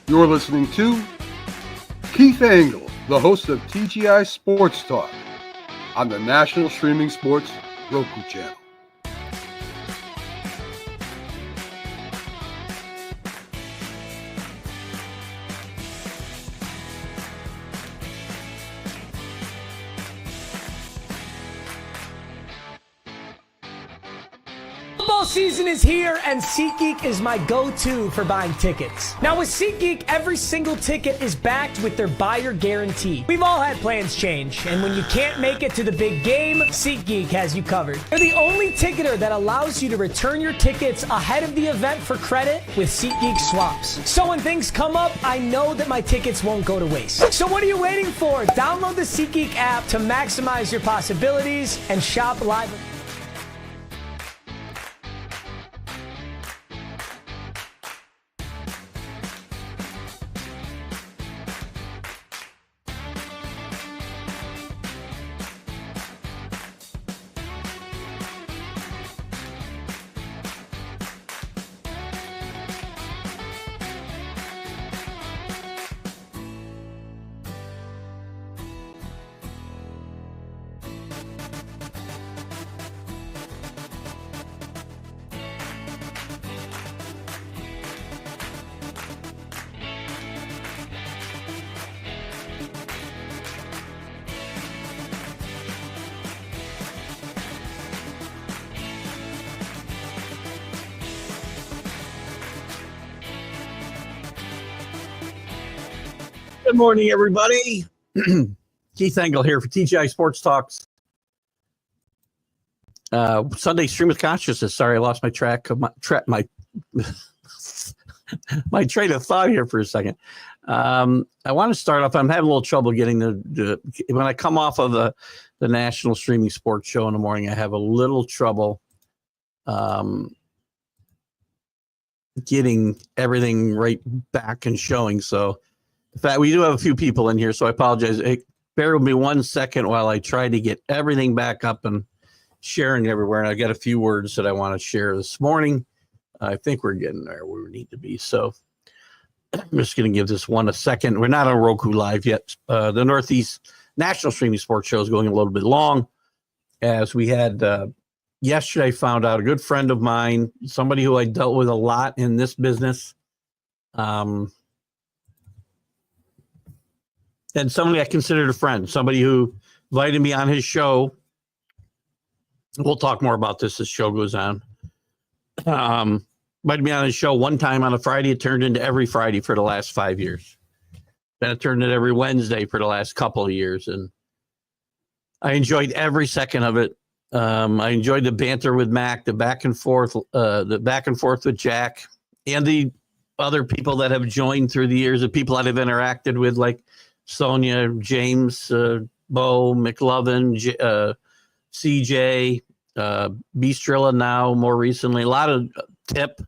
You're listening to Keith Engle, the host of TGI Sports Talk on the National Streaming Sports Roku channel. Football season is here, and SeatGeek is my go-to for buying tickets. Now with SeatGeek, every single ticket is backed with their buyer guarantee. We've all had plans change, and when you can't make it to the big game, SeatGeek has you covered. They're the only ticketer that allows you to return your tickets ahead of the event for credit with SeatGeek swaps. So when things come up, I know that my tickets won't go to waste. So what are you waiting for? Download the SeatGeek app to maximize your possibilities and shop live. Good morning, everybody. Keith Engle here for TGI Sports Talks. Sunday stream of consciousness. Sorry, I lost my track of my my train of thought here for a second. I want to start off. I'm having a little trouble getting when I come off of the national streaming sports show in the morning. I have a little trouble getting everything right back and showing. So. In fact, we do have a few people in here, so I apologize. Hey, bear with me 1 second while I try to get everything back up and sharing everywhere. And I got a few words that I want to share this morning. I think we're getting there where we need to be. So I'm just going to give this one a second. We're not on Roku Live yet. The Northeast National Streaming Sports Show is going a little bit long. As we had yesterday, found out a good friend of mine, somebody who I dealt with a lot in this business, and somebody I considered a friend, somebody who invited me on his show. We'll talk more about this as show goes on. Invited me on his show one time on a Friday. It turned into every Friday for the last 5 years. Then it turned into every Wednesday for the last couple of years. And I enjoyed every second of it. I enjoyed the banter with Mac, the back and forth with Jack, and the other people that have joined through the years, the people that I've interacted with, like Sonia, James, Bo, McLovin, CJ, Beastrilla now, more recently. A lot of Tip.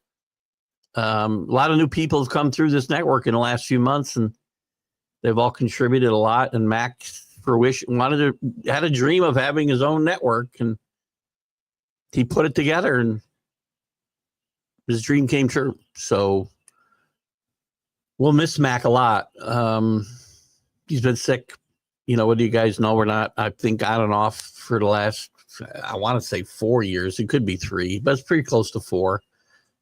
A lot of new people have come through this network in the last few months, and they've all contributed a lot. And Mac had a dream of having his own network, and he put it together, and his dream came true. So we'll miss Mac a lot. He's been sick. You know, what do you guys know? We're not, I think, on and off for the last, I want to say 4 years. It could be 3, but it's pretty close to 4.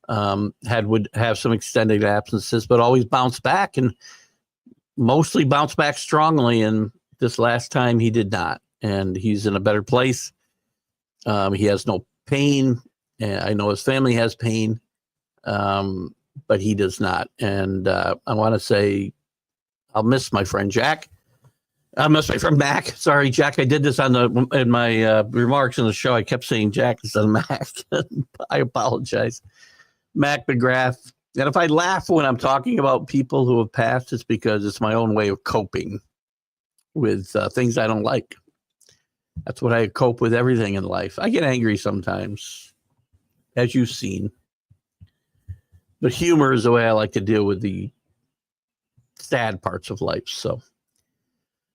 Would have some extended absences, but always bounced back, and mostly bounced back strongly. And this last time he did not. And he's in a better place. He has no pain. I know his family has pain, but he does not. And I want to say, I'll miss my friend Jack. I'll miss my friend Mac. Sorry, Jack. I did this in my remarks in the show. I kept saying Jack instead of Mac. I apologize. Mac McGrath. And if I laugh when I'm talking about people who have passed, it's because it's my own way of coping with things I don't like. That's what I cope with everything in life. I get angry sometimes, as you've seen. But humor is the way I like to deal with the sad parts of life. So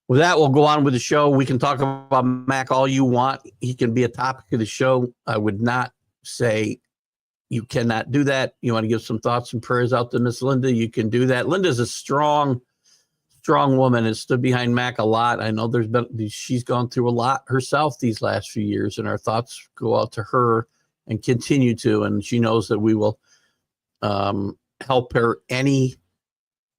with that, we'll go on with the show. We can talk about Mac all you want. He can be a topic of the show. I would not say you cannot do that. You want to give some thoughts and prayers out to Miss Linda, you can do that. Linda's a strong woman, has stood behind Mac a lot. I know she's gone through a lot herself these last few years, and our thoughts go out to her and continue to, and she knows that we will help her any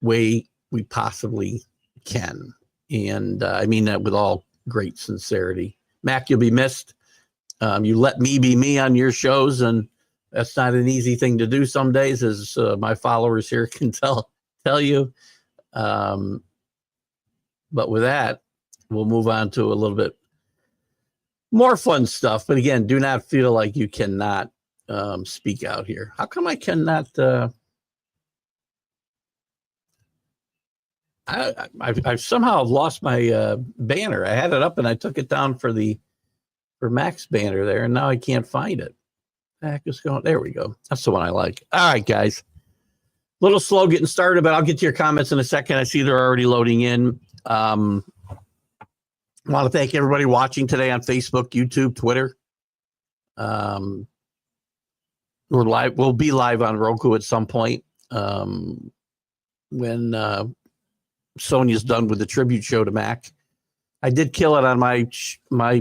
way we possibly can. And I mean that with all great sincerity. Mac, you'll be missed. You let me be me on your shows, and that's not an easy thing to do some days, as my followers here can tell you. But with that, we'll move on to a little bit more fun stuff. But again, do not feel like you cannot speak out here. How come I cannot? I somehow lost my banner. I had it up and I took it down for Mac's banner there, and now I can't find it. Heck is going. There we go. That's the one I like. All right, guys. A little slow getting started, but I'll get to your comments in a second. I see they're already loading in. I want to thank everybody watching today on Facebook, YouTube, Twitter. We're live. We'll be live on Roku at some point when Sonia's done with the tribute show to Mac. I did kill it on my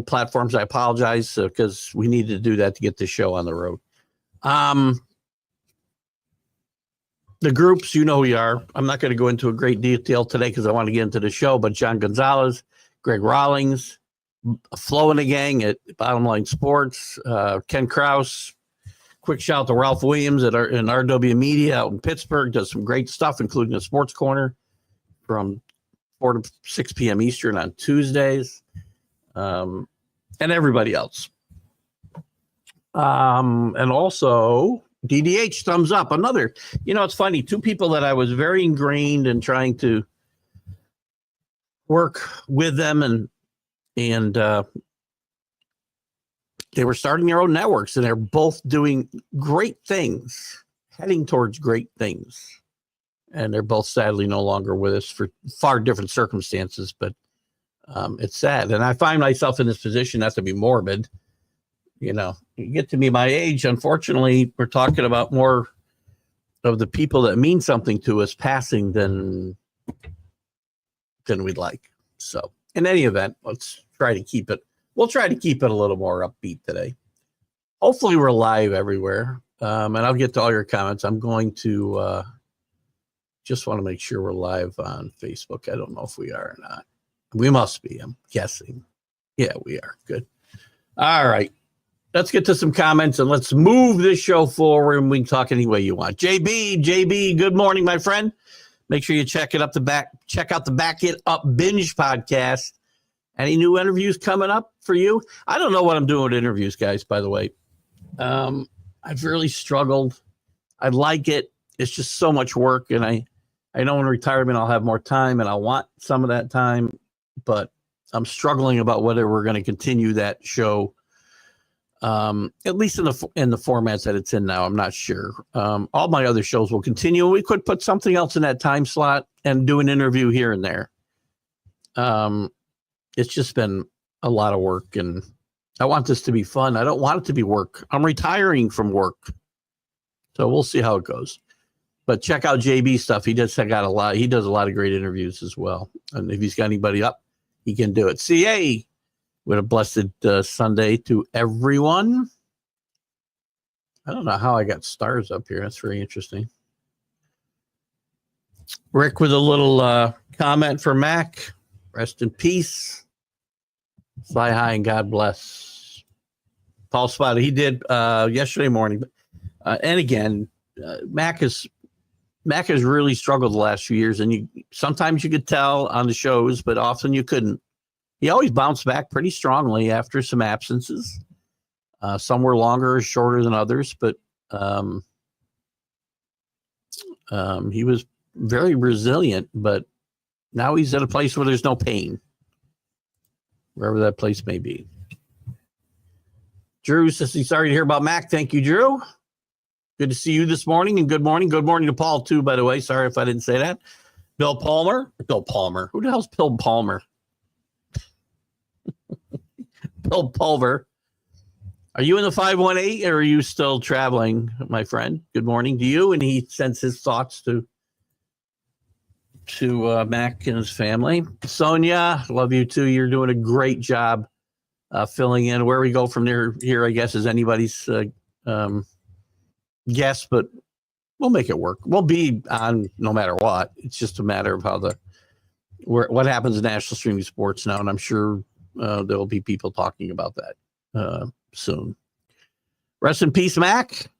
platforms. I apologize because we needed to do that to get this show on the road. The groups, you know who you are. I'm not going to go into a great detail today because I want to get into the show, but John Gonzalez, Greg Rawlings, Flo and the gang at Bottom Line Sports, Ken Kraus. Quick shout out to Ralph Williams in RW Media out in Pittsburgh. Does some great stuff, including a sports corner from 4 to 6 p.m. Eastern on Tuesdays, and everybody else. And also DDH, thumbs up. Another, it's funny. Two people that I was very ingrained in trying to work with them, and they were starting their own networks, and they're both doing great things, heading towards great things. And they're both sadly no longer with us for far different circumstances, but it's sad. And I find myself in this position, not to be morbid. You get to be my age, unfortunately, we're talking about more of the people that mean something to us passing than we'd like. So in any event, let's try to keep it. We'll try to keep it a little more upbeat today. Hopefully we're live everywhere. And I'll get to all your comments. I'm going to just want to make sure we're live on Facebook. I don't know if we are or not. We must be, I'm guessing. Yeah, we are. Good. All right. Let's get to some comments and let's move this show forward, and we can talk any way you want. JB, good morning, my friend. Make sure you check out the Back It Up Binge podcast. Any new interviews coming up for you? I don't know what I'm doing with interviews, guys, by the way. I've really struggled. I like it. It's just so much work, and I know in retirement I'll have more time, and I want some of that time, but I'm struggling about whether we're going to continue that show. At least in the formats that it's in now, I'm not sure. All my other shows will continue. We could put something else in that time slot and do an interview here and there. It's just been a lot of work, and I want this to be fun. I don't want it to be work. I'm retiring from work, so we'll see how it goes. But check out JB stuff. He does a lot of great interviews as well. And if he's got anybody up, he can do it. CA. With a blessed Sunday to everyone. I don't know how I got stars up here. That's very interesting. Rick with a little comment for Mac. Rest in peace. Fly high and God bless. Paul Spotted. He did yesterday morning. And again, Mac has really struggled the last few years. And sometimes you could tell on the shows, but often you couldn't. He always bounced back pretty strongly after some absences. Some were longer or shorter than others, but he was very resilient. But now he's at a place where there's no pain, wherever that place may be. Drew says he's sorry to hear about Mac. Thank you, Drew. Good to see you this morning, and good morning. Good morning to Paul, too, by the way. Sorry if I didn't say that. Bill Palmer. Who the hell's Bill Palmer? Bill Pulver. Are you in the 518 or are you still traveling, my friend? Good morning to you. And he sends his thoughts to Mac and his family. Sonia, love you too. You're doing a great job filling in. Where we go from here, I guess, is anybody's guess, but we'll make it work. We'll be on no matter what. It's just a matter of how what happens in national streaming sports now, and I'm sure there will be people talking about that soon. Rest in peace, Mac.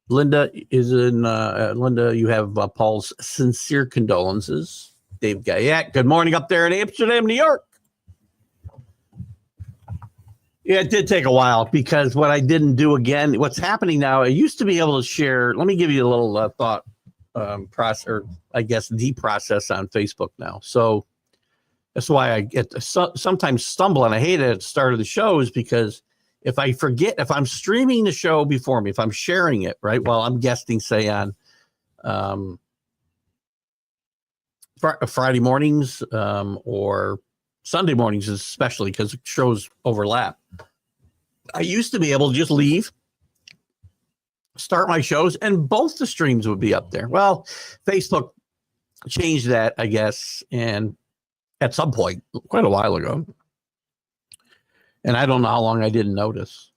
Linda is in. Linda, you have Paul's sincere condolences. Dave Guyette, good morning up there in Amsterdam, New York. Yeah, it did take a while because what I didn't do again, what's happening now, I used to be able to share. Let me give you a little thought process, or I guess the process on Facebook now. So that's why I get sometimes stumble, and I hate it at the start of the show is because if I forget, if I'm streaming the show before me, if I'm sharing it, right, while I'm guesting, say, on Friday mornings or Sunday mornings, especially because shows overlap, I used to be able to just leave, start my shows, and both the streams would be up there. Well, Facebook changed that, I guess, and at some point, quite a while ago. And I don't know how long I didn't notice.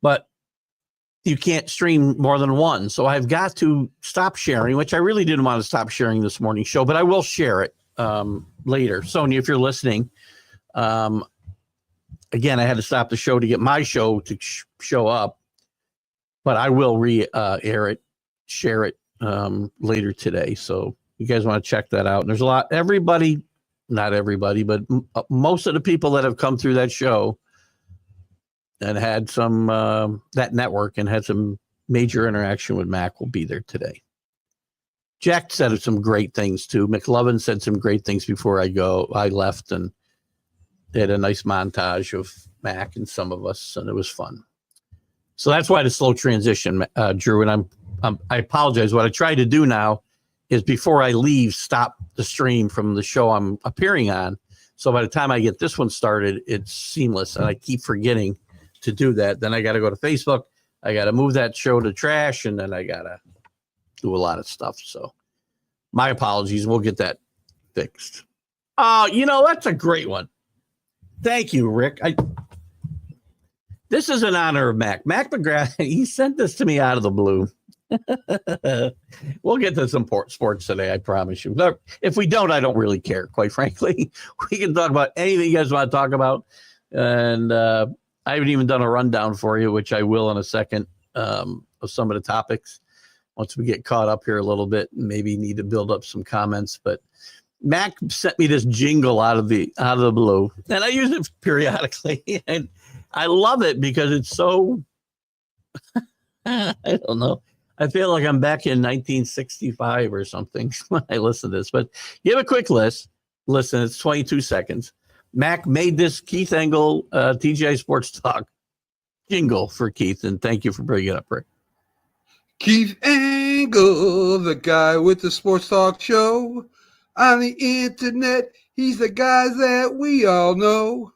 But you can't stream more than one. So I've got to stop sharing, which I really didn't want to stop sharing this morning's show, but I will share it later. Sonia, if you're listening, again, I had to stop the show to get my show to show up, but I will air it, share it later today. So you guys want to check that out. And there's a lot, not everybody, but most of the people that have come through that show and had some, that network and had some major interaction with Mac will be there today. Jack said some great things too. McLovin said some great things before I left, and they had a nice montage of Mac and some of us, and it was fun. So that's why the slow transition, Drew, and I apologize. What I try to do now is before I leave, stop the stream from the show I'm appearing on. So by the time I get this one started, it's seamless, and I keep forgetting to do that. Then I got to go to Facebook. I got to move that show to trash, and then I got to do a lot of stuff. So my apologies. We'll get that fixed. That's a great one. Thank you, Rick. This is in honor of Mac. Mac McGrath, he sent this to me out of the blue. We'll get to some sports today, I promise you. Look, if we don't, I don't really care, quite frankly. We can talk about anything you guys want to talk about. And I haven't even done a rundown for you, which I will in a second, of some of the topics once we get caught up here a little bit, and maybe need to build up some comments. But Mac sent me this jingle out of the blue, and I use it periodically, and I love it because it's so I don't know. I feel like I'm back in 1965 or something when I listen to this. But give a quick listen. It's 22 seconds. Mac made this Keith Engle TGI Sports Talk jingle for Keith, and thank you for bringing it up, Rick. Keith Engle, the guy with the sports talk show. On the internet, he's the guy that we all know.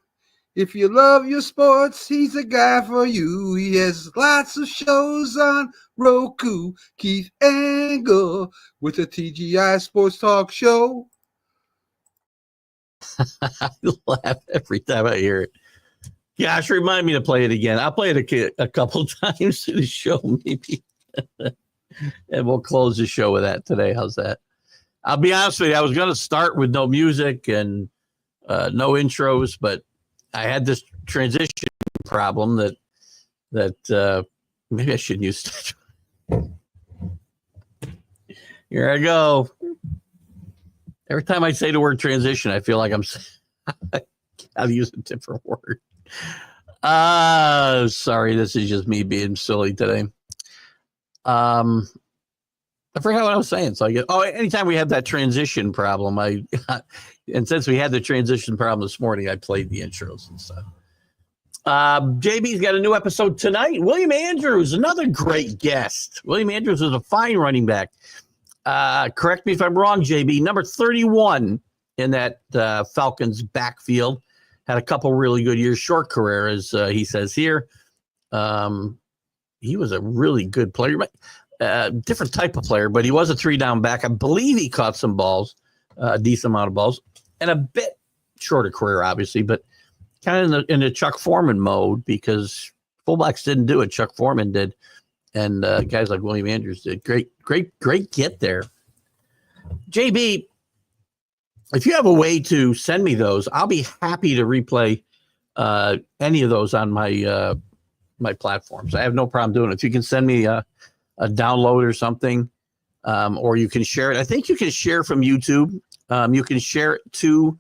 If you love your sports, he's the guy for you. He has lots of shows on Roku. Keith Engle with the TGI Sports Talk Show. I laugh every time I hear it. Gosh, remind me to play it again. I'll play it a couple times through the show, maybe. And we'll close the show with that today. How's that? I'll be honest with you. I was going to start with no music and no intros, but I had this transition problem that maybe I shouldn't use. Here I go. Every time I say the word transition, I feel like I'll use a different word. Sorry, this is just me being silly today. I forgot what I was saying. So anytime we have that transition problem, and since we had the transition problem this morning, I played the intros and stuff. JB's got a new episode tonight. William Andrews, another great guest. William Andrews is a fine running back. Correct me if I'm wrong, JB. Number 31 in that Falcons backfield. Had a couple really good years, short career, as he says here. He was a really good player, different type of player, but he was a 3-down back. I believe he caught some balls, a decent amount of balls, and a bit shorter career, obviously, but kind of in the Chuck Foreman mode because fullbacks didn't do it. Chuck Foreman did. And guys like William Andrews did. Great get there. JB, if you have a way to send me those, I'll be happy to replay any of those on my my platforms. I have no problem doing it. If you can send me a download or something, or you can share it. I think you can share from YouTube. You can share it to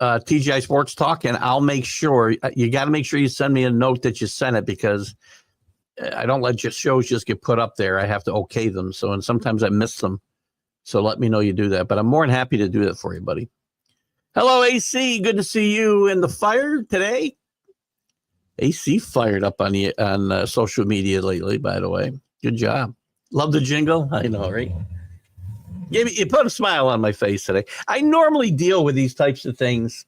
TGI Sports Talk, and I'll make sure. You got to make sure you send me a note that you sent it because I don't let your shows just get put up there. I have to okay them. And sometimes I miss them. So let me know you do that. But I'm more than happy to do that for you, buddy. Hello, AC. Good to see you in the fire today. AC fired up on social media lately, by the way. Good job. Love the jingle. I know, right? You put a smile on my face today. I normally deal with these types of things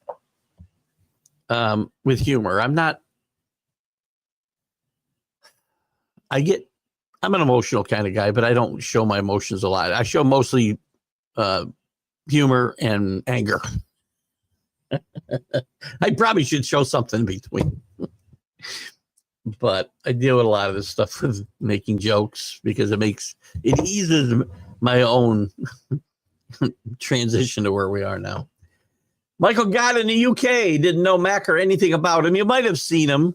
with humor. I'm an emotional kind of guy, but I don't show my emotions a lot. I show mostly humor and anger. I probably should show something in between. But I deal with a lot of this stuff with making jokes because it eases my own transition to where we are now. Michael Gott in the UK, didn't know Mac or anything about him. You might have seen him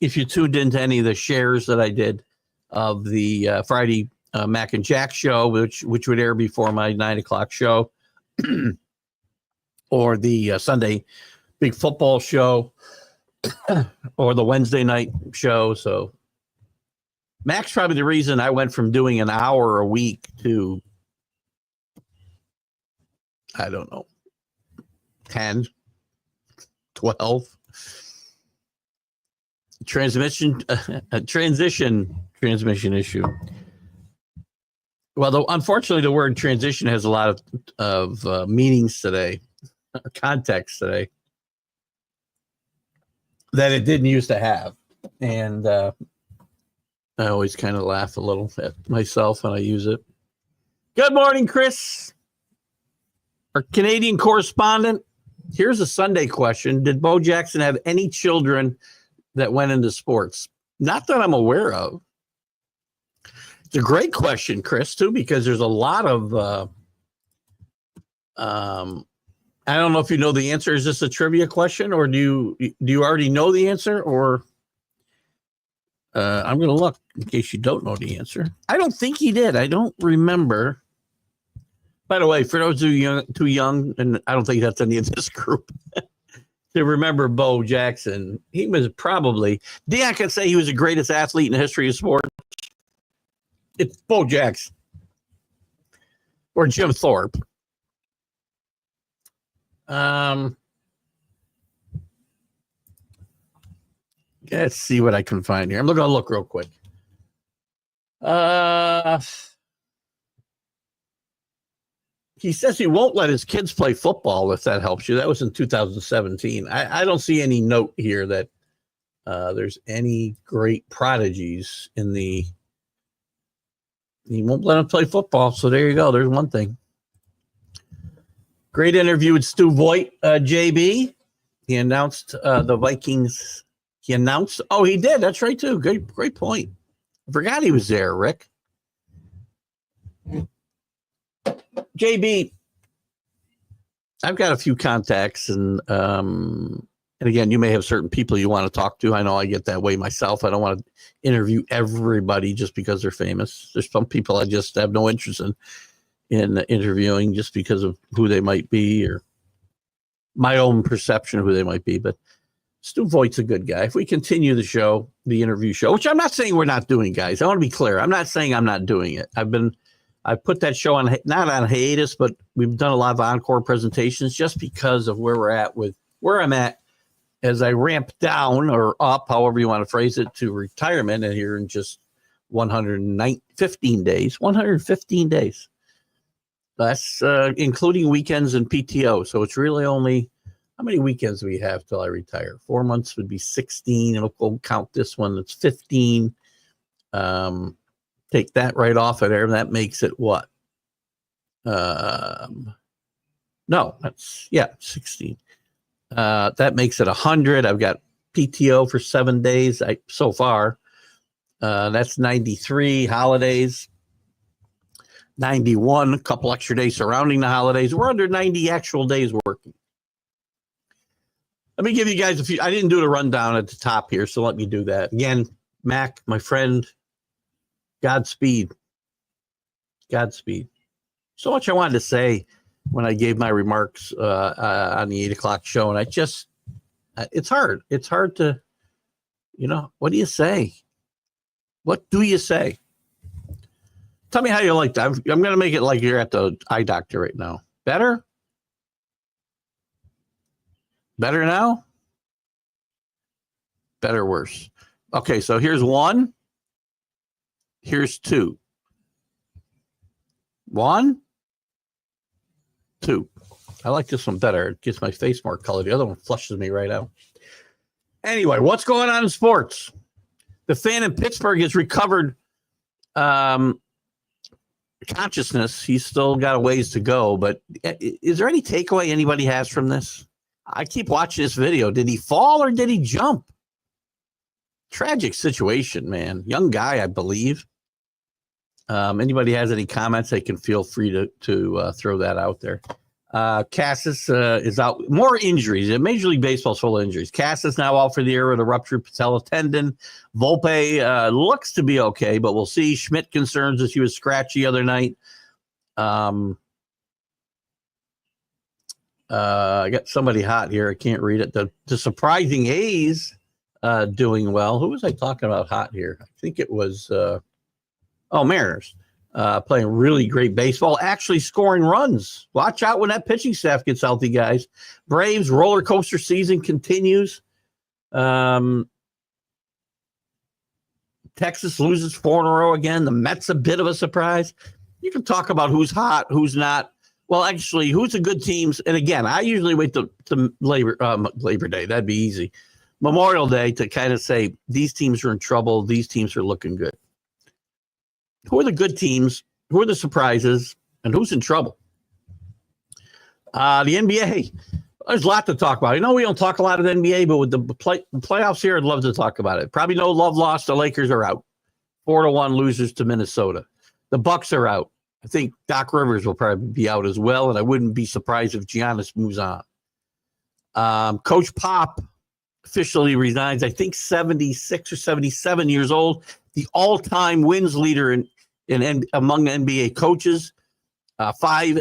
if you tuned into any of the shares that I did of the Friday Mac and Jack show, which would air before my 9 o'clock show, or the Sunday big football show, or the Wednesday night show. So Mac's probably the reason I went from doing an hour a week to, I don't know, 10, 12. Transition issue. Well, unfortunately, the word transition has a lot of meanings today, context today, that it didn't used to have. And I always kind of laugh a little at myself when I use it. Good morning, Chris. Our Canadian correspondent. Here's a Sunday question. Did Bo Jackson have any children that went into sports? Not that I'm aware of. It's a great question, Chris, too, because there's a lot of I don't know if you know the answer. Is this a trivia question, or do you already know the answer? Or I'm going to look in case you don't know the answer. I don't think he did. I don't remember. By the way, for those who are too young, and I don't think that's any of this group, to remember Bo Jackson, he was probably, Deion can say he was the greatest athlete in the history of sports. It's Bo Jackson or Jim Thorpe. Let's see what I can find here. I'm going to look real quick. He says he won't let his kids play football, if that helps you. That was in 2017. I don't see any note here that there's any great prodigies in the. He won't let him play football. So there you go. There's one thing. Great interview with Stu Voigt, JB. He announced the Vikings. He announced. Oh, he did. That's right, too. Great point. I forgot he was there, Rick. JB, I've got a few contacts, and again, you may have certain people you want to talk to. I know I get that way myself. I don't want to interview everybody just because they're famous. There's some people I just have no interest in interviewing just because of who they might be or my own perception of who they might be. But Stu Voigt's a good guy. If we continue the show, the interview show, which I'm not saying we're not doing, guys. I want to be clear. I'm not saying I'm not doing it. I put that show on, not on hiatus, but we've done a lot of encore presentations just because of where I'm at as I ramp down or up, however you want to phrase it, to retirement and here in just 115 days. 115 days. That's including weekends and PTO. So it's really only How many weekends do we have till I retire? 4 months would be 16. And we'll count this one. It's 15. Take that right off of there. That makes it what? No, that's 16. That makes it 100. I've got PTO for 7 days so far. That's 93 holidays. 91, a couple extra days surrounding the holidays. We're under 90 actual days working. Let me give you guys a few. I didn't do the rundown at the top here, so let me do that. Again, Mac, my friend, Godspeed. Godspeed. So much I wanted to say when I gave my remarks on the 8 o'clock show, and it's hard. It's hard to, what do you say? What do you say? Tell me how you like that. I'm going to make it like you're at the eye doctor right now. Better? Better now? Better, worse. Okay, so here's 1. Here's 2. 1, 2. I like this one better. It gets my face more color. The other one flushes me right out. Anyway, what's going on in sports? The fan in Pittsburgh has recovered consciousness. He's still got a ways to go, but is there any takeaway anybody has from this? I keep watching this video. Did he fall or did he jump? Tragic situation, man. Young guy, I believe. Anybody has any comments, they can feel free to throw that out there. Cassis is out. More injuries. Major League Baseball's full of injuries. Cassis now out for the year with a ruptured patella tendon. Volpe looks to be okay, but we'll see. Schmidt concerns that she was scratchy the other night. I got somebody hot here. I can't read it. The surprising A's doing well. Who was I talking about hot here? I think it was Mariners. Playing really great baseball, actually scoring runs. Watch out when that pitching staff gets healthy, guys. Braves roller coaster season continues. Texas loses 4 in a row again. The Mets a bit of a surprise. You can talk about who's hot, who's not. Well, actually, who's the good teams? And again, I usually wait to Labor Day. That'd be easy. Memorial Day to kind of say these teams are in trouble. These teams are looking good. Who are the good teams? Who are the surprises? And who's in trouble? The NBA. There's a lot to talk about. We don't talk a lot of the NBA, but with the playoffs here, I'd love to talk about it. Probably no love lost. The Lakers are out. 4-1 losers to Minnesota. The Bucks are out. I think Doc Rivers will probably be out as well, and I wouldn't be surprised if Giannis moves on. Coach Pop officially resigns. I think 76 or 77 years old. The all-time wins leader in among NBA coaches. 5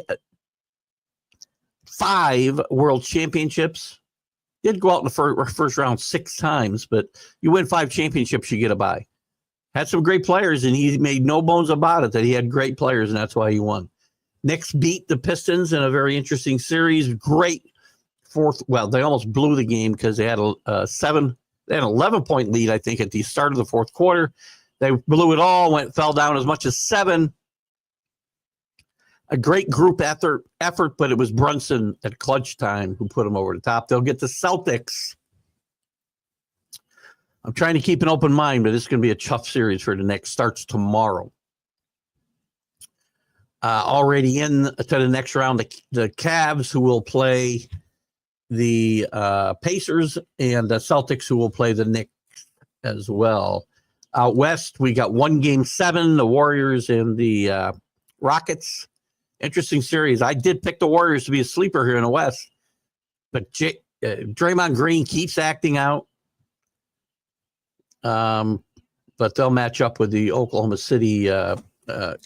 world championships. Did go out in the first round 6 times, but you win 5 championships, you get a bye. Had some great players, and he made no bones about it that he had great players, and that's why he won. Knicks beat the Pistons in a very interesting series. Great fourth. Well, they almost blew the game because they had an 11-point lead, I think, at the start of the fourth quarter. They blew it all, fell down as much as 7. A great group effort, but it was Brunson at clutch time who put them over the top. They'll get the Celtics. I'm trying to keep an open mind, but this is going to be a tough series for the Knicks. Starts tomorrow. Already in to the next round, the Cavs, who will play the Pacers, and the Celtics, who will play the Knicks as well. Out west, we got 1 Game 7, the Warriors and the Rockets. Interesting series. I did pick the Warriors to be a sleeper here in the West, but Draymond Green keeps acting out. But they'll match up with the Oklahoma City, what are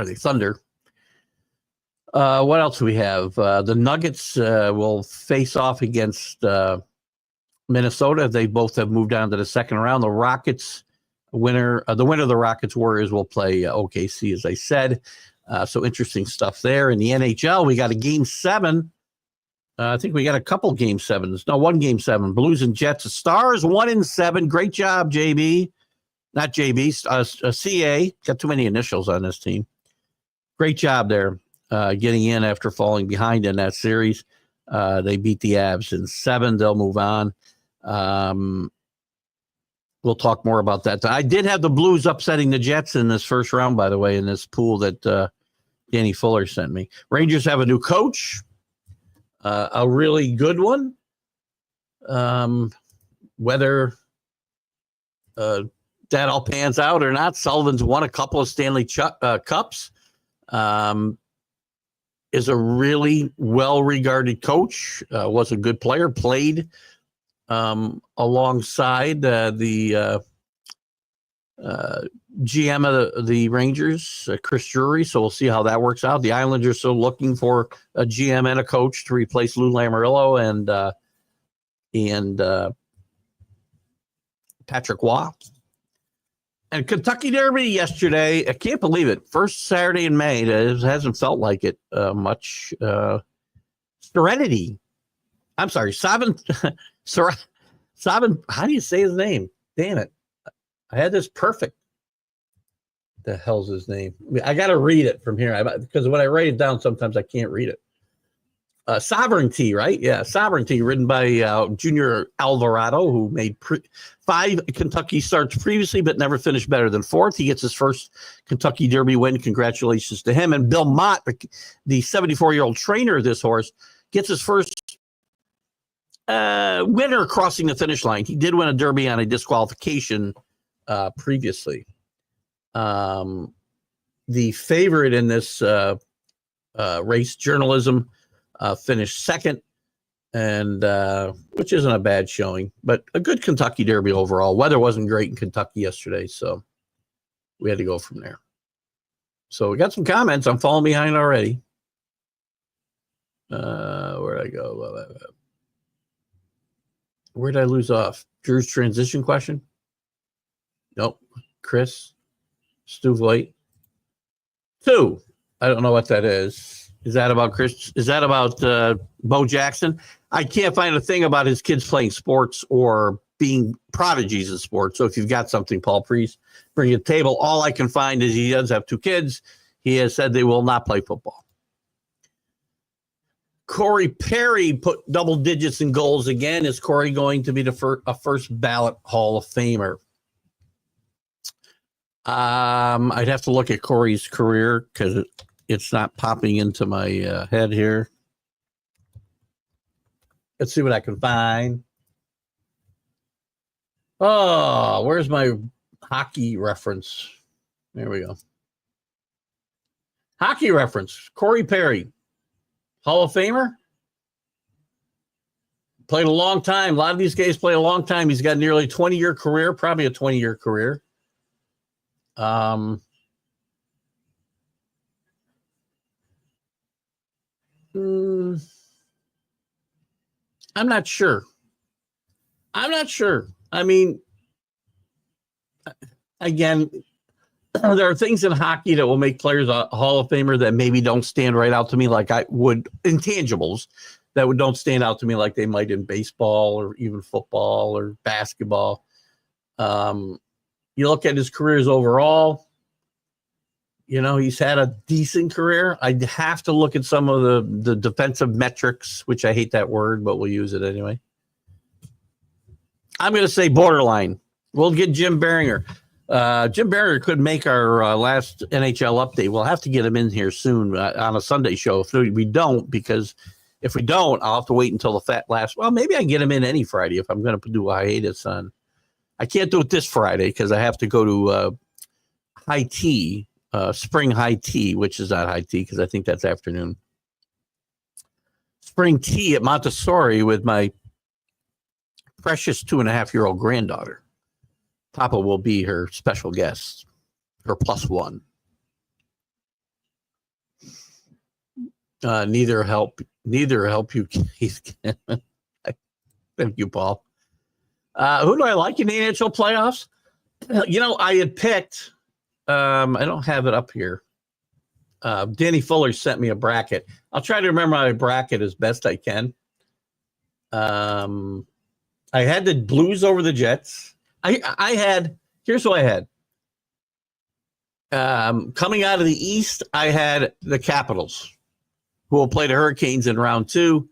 they? Thunder. What else do we have? The Nuggets will face off against Minnesota. They both have moved on to the second round. The Rockets the winner of the Rockets Warriors will play OKC, as I said. So interesting stuff there. In the NHL, we got a Game 7. I think we got a couple Game 7s. No, 1 Game 7. Blues and Jets. The Stars 1-7. Great job, JB. Not JB. CA. Got too many initials on this team. Great job there. getting in after falling behind in that series. They beat the Avs in 7. They'll move on. We'll talk more about that. I did have the Blues upsetting the Jets in this first round, by the way, in this pool that Danny Fuller sent me. Rangers have a new coach, a really good one. Whether that all pans out or not, Sullivan's won a couple of Stanley Cups. Is a really well-regarded coach, was a good player, played alongside the GM of the Rangers, Chris Drury. So we'll see how that works out. The Islanders are still looking for a GM and a coach to replace Lou Lamoriello and Patrick Waugh. And Kentucky Derby yesterday, I can't believe it. First Saturday in May. It hasn't felt like it much. Serenity. I'm sorry, Sabin. How do you say his name? Damn it. I had this perfect. The hell's his name? I got to read it from here because when I write it down, sometimes I can't read it. Sovereignty, right? Yeah, Sovereignty, ridden by Junior Alvarado, who made 5 Kentucky starts previously, but never finished better than 4th. He gets his first Kentucky Derby win. Congratulations to him. And Bill Mott, the 74-year-old trainer of this horse, gets his first winner crossing the finish line. He did win a Derby on a disqualification previously. The favorite in this race, Journalism, finished 2nd, and which isn't a bad showing, but a good Kentucky Derby overall. Weather wasn't great in Kentucky yesterday, so we had to go from there. So we got some comments. I'm falling behind already. Where'd I go? Where did I lose off? Drew's transition question? Nope. Chris? Stu Voigt? 2. I don't know what that is. Is that about Chris? Is that about Bo Jackson? I can't find a thing about his kids playing sports or being prodigies in sports. So if you've got something, Paul, please bring it to the table. All I can find is he does have 2 kids. He has said they will not play football. Corey Perry put double digits in goals again. Is Corey going to be a first ballot Hall of Famer? I'd have to look at Corey's career because it's not popping into my head here. Let's see what I can find. Oh, where's my hockey reference? There we go. Hockey reference. Corey Perry. Hall of Famer. Played a long time. A lot of these guys play a long time. He's got nearly a 20-year career, probably a 20-year career. I'm not sure. I mean, again, there are things in hockey that will make players a Hall of Famer that maybe don't stand right out to me like I would intangibles that don't stand out to me like they might in baseball or even football or basketball. You look at his careers overall, you know, he's had a decent career. I'd have to look at some of the defensive metrics, which I hate that word, but we'll use it anyway. I'm going to say borderline. We'll get Jim Beringer. Jim Beringer could make our last NHL update. We'll have to get him in here soon on a Sunday show. If we don't, because if we don't, I'll have to wait until the last. Well, maybe I can get him in any Friday if I'm going to do a hiatus on. I can't do it this Friday because I have to go to high tea, spring high tea, which is not high tea because I think that's afternoon. Spring tea at Montessori with my precious 2.5-year-old granddaughter. Papa will be her special guest, her +1. Neither help you, Keith. Thank you, Paul. Who do I like in the NHL playoffs? You know, I had picked, I don't have it up here. Danny Fuller sent me a bracket. I'll try to remember my bracket as best I can. I had the Blues over the Jets. Here's what I had. Coming out of the East, I had the Capitals. who will play the Hurricanes in round 2.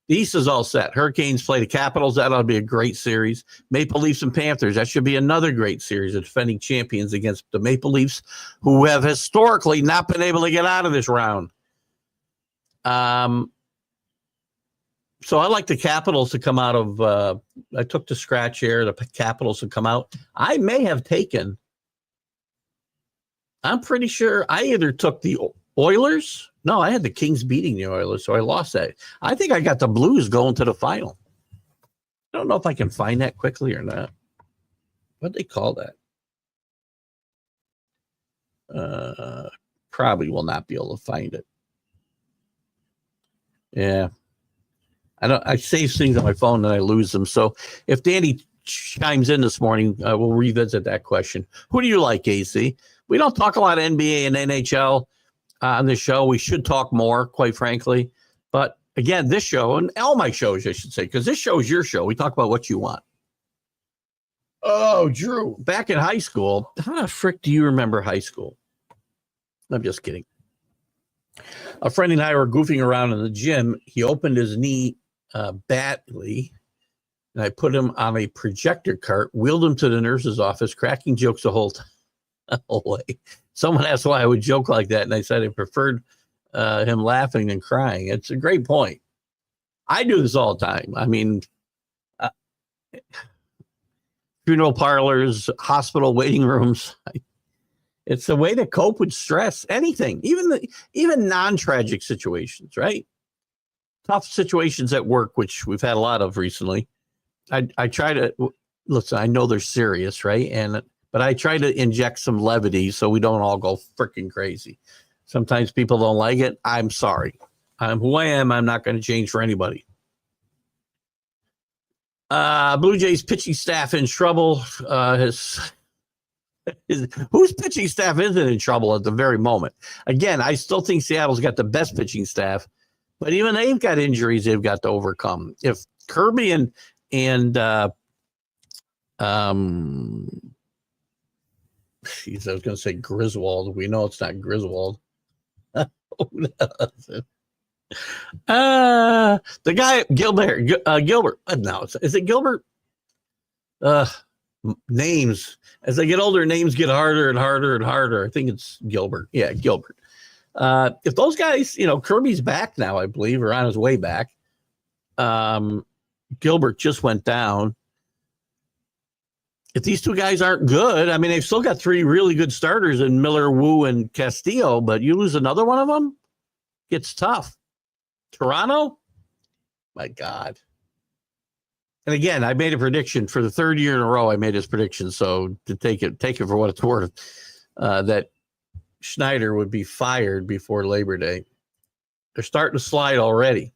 The East is all set. Hurricanes play the Capitals. That ought to be a great series. Maple Leafs and Panthers. That should be another great series of defending champions against the Maple Leafs, who have historically not been able to get out of this round. So I like the Capitals to come out of I took the scratch here, the Capitals to come out. I may have taken, I'm pretty sure I either took the Oilers. No, I had the Kings beating the Oilers, so I lost that. I think I got the Blues going to the final. I don't know if I can find that quickly or not. What'd they call that? Probably will not be able to find it. Yeah. I save things on my phone and I lose them. So if Danny chimes in this morning, we'll revisit that question. Who do you like, AC? We don't talk a lot of NBA and NHL on this show. We should talk more, quite frankly. But again, this show, and all my shows, I should say, because this show is your show. We talk about what you want. Oh, Drew, back in high school, how the frick do you remember high school? I'm just kidding. A friend and I were goofing around in the gym. He opened his knee badly, and I put him on a projector cart, wheeled him to the nurse's office, cracking jokes the whole way. Someone asked why I would joke like that, and I said I preferred him laughing than crying. It's a great point. I do this all the time. I mean, funeral parlors, hospital waiting rooms. It's a way to cope with stress, anything, even non-tragic situations, right? Tough situations at work, which we've had a lot of recently. I try to listen. I know they're serious, right? But I try to inject some levity so we don't all go freaking crazy. Sometimes people don't like it. I'm sorry. I'm who I am. I'm not going to change for anybody. Blue Jays pitching staff in trouble. Whose pitching staff isn't in trouble at the very moment? Again, I still think Seattle's got the best pitching staff, but even they've got injuries they've got to overcome. If Kirby and I was going to say Griswold. We know it's not Griswold. The guy Gilbert. No, is it Gilbert? Names. As I get older, names get harder and harder and harder. I think it's Gilbert. Yeah, Gilbert. If those guys, Kirby's back now, I believe, or on his way back. Gilbert just went down. If these two guys aren't good, I mean, they've still got three really good starters in Miller, Wu, and Castillo, but you lose another one of them, it's tough. Toronto? My God. And again, I made a prediction for the third year in a row. I made this prediction, so to take it for what it's worth, that Schneider would be fired before Labor Day. They're starting to slide already.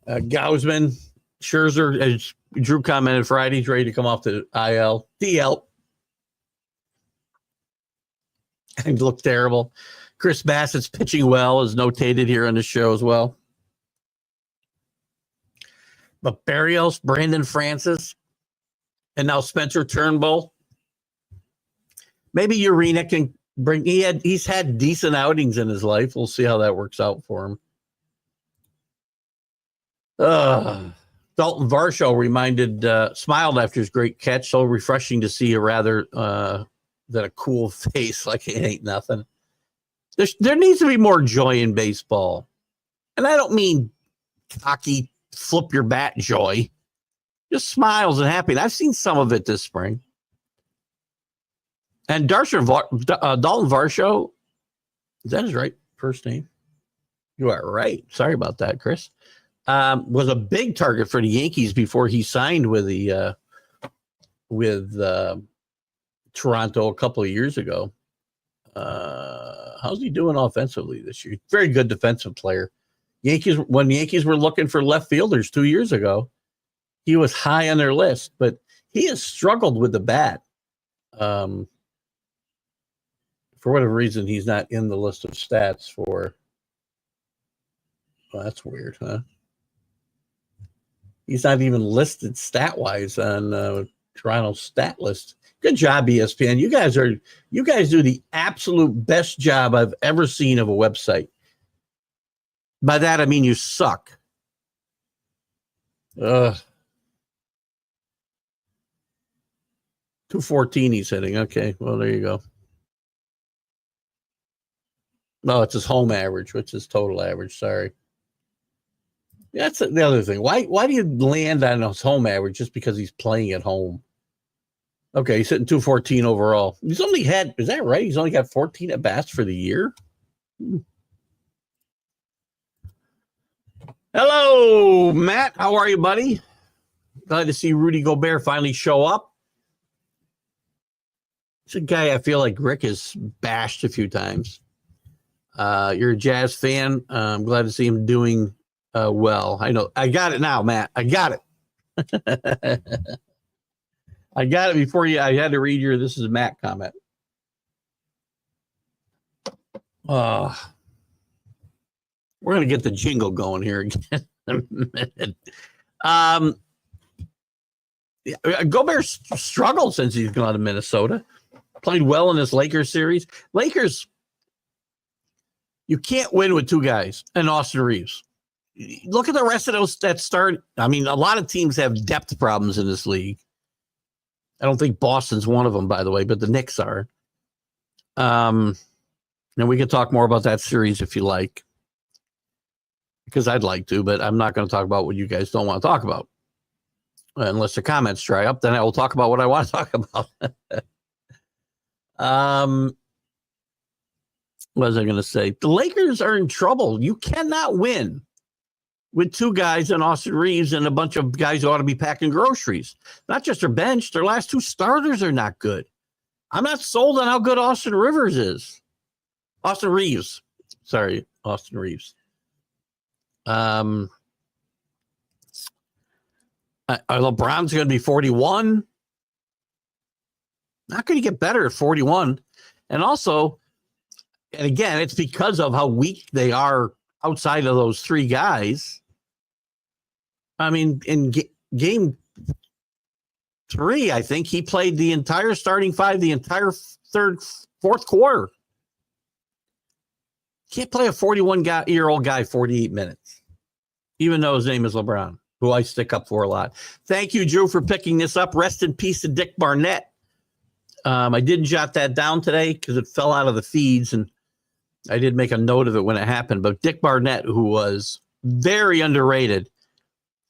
Gausman, Scherzer, as Drew commented Friday, he's ready to come off the DL. And look terrible. Chris Bassett's pitching well, is notated here on the show as well. But Barrios, Brandon Francis, and now Spencer Turnbull. Maybe Urena can bring. He's had decent outings in his life. We'll see how that works out for him. Dalton Varsho smiled after his great catch. So refreshing to see a rather than a cool face like it ain't nothing. There needs to be more joy in baseball, and I don't mean cocky, flip your bat joy. Just smiles and happy. And I've seen some of it this spring. And Dalton Varsho, is that his right first name? You are right. Sorry about that, Chris. Was a big target for the Yankees before he signed with Toronto a couple of years ago. How's he doing offensively this year? Very good defensive player. When the Yankees were looking for left fielders 2 years ago, he was high on their list, but he has struggled with the bat. For whatever reason, he's not in the list of stats for. Well, that's weird, huh? He's not even listed stat-wise on Toronto's stat list. Good job, ESPN. You guys do the absolute best job I've ever seen of a website. By that I mean you suck. 214 he's hitting. Okay, well there you go. No, it's his home average, which is total average. Sorry. That's the other thing. Why do you land on his home average just because he's playing at home? Okay, he's hitting 214 overall. He's only had, is that right? He's only got 14 at bats for the year. Hello, Matt. How are you, buddy? Glad to see Rudy Gobert finally show up. It's a guy I feel like Rick has bashed a few times. You're a Jazz fan. I'm glad to see him doing well. I know. I got it now, Matt. I got it. I got it before you. I had to read your "This is a Matt" comment. We're going to get the jingle going here again in a minute. Gobert struggled since he's gone to Minnesota. Played well in this Lakers series. Lakers, you can't win with two guys and Austin Reeves. Look at the rest of those that start. I mean, a lot of teams have depth problems in this league. I don't think Boston's one of them, by the way, but the Knicks are. And we can talk more about that series if you like, because I'd like to, but I'm not going to talk about what you guys don't want to talk about. Unless the comments dry up, then I will talk about what I want to talk about. What was I going to say? The Lakers are in trouble. You cannot win with two guys and Austin Reeves and a bunch of guys who ought to be packing groceries. Not just their bench. Their last two starters are not good. I'm not sold on how good Austin Reeves. Sorry, Austin Reeves. LeBron's going to be 41. Not going to get better at 41. And also, and again, it's because of how weak they are outside of those three guys. I mean, in game 3, I think he played the entire starting five, the entire fourth quarter. Can't play a 41-year-old guy 48 minutes, even though his name is LeBron, who I stick up for a lot. Thank you, Drew, for picking this up. Rest in peace to Dick Barnett. I didn't jot that down today because it fell out of the feeds, and I did make a note of it when it happened. But Dick Barnett, who was very underrated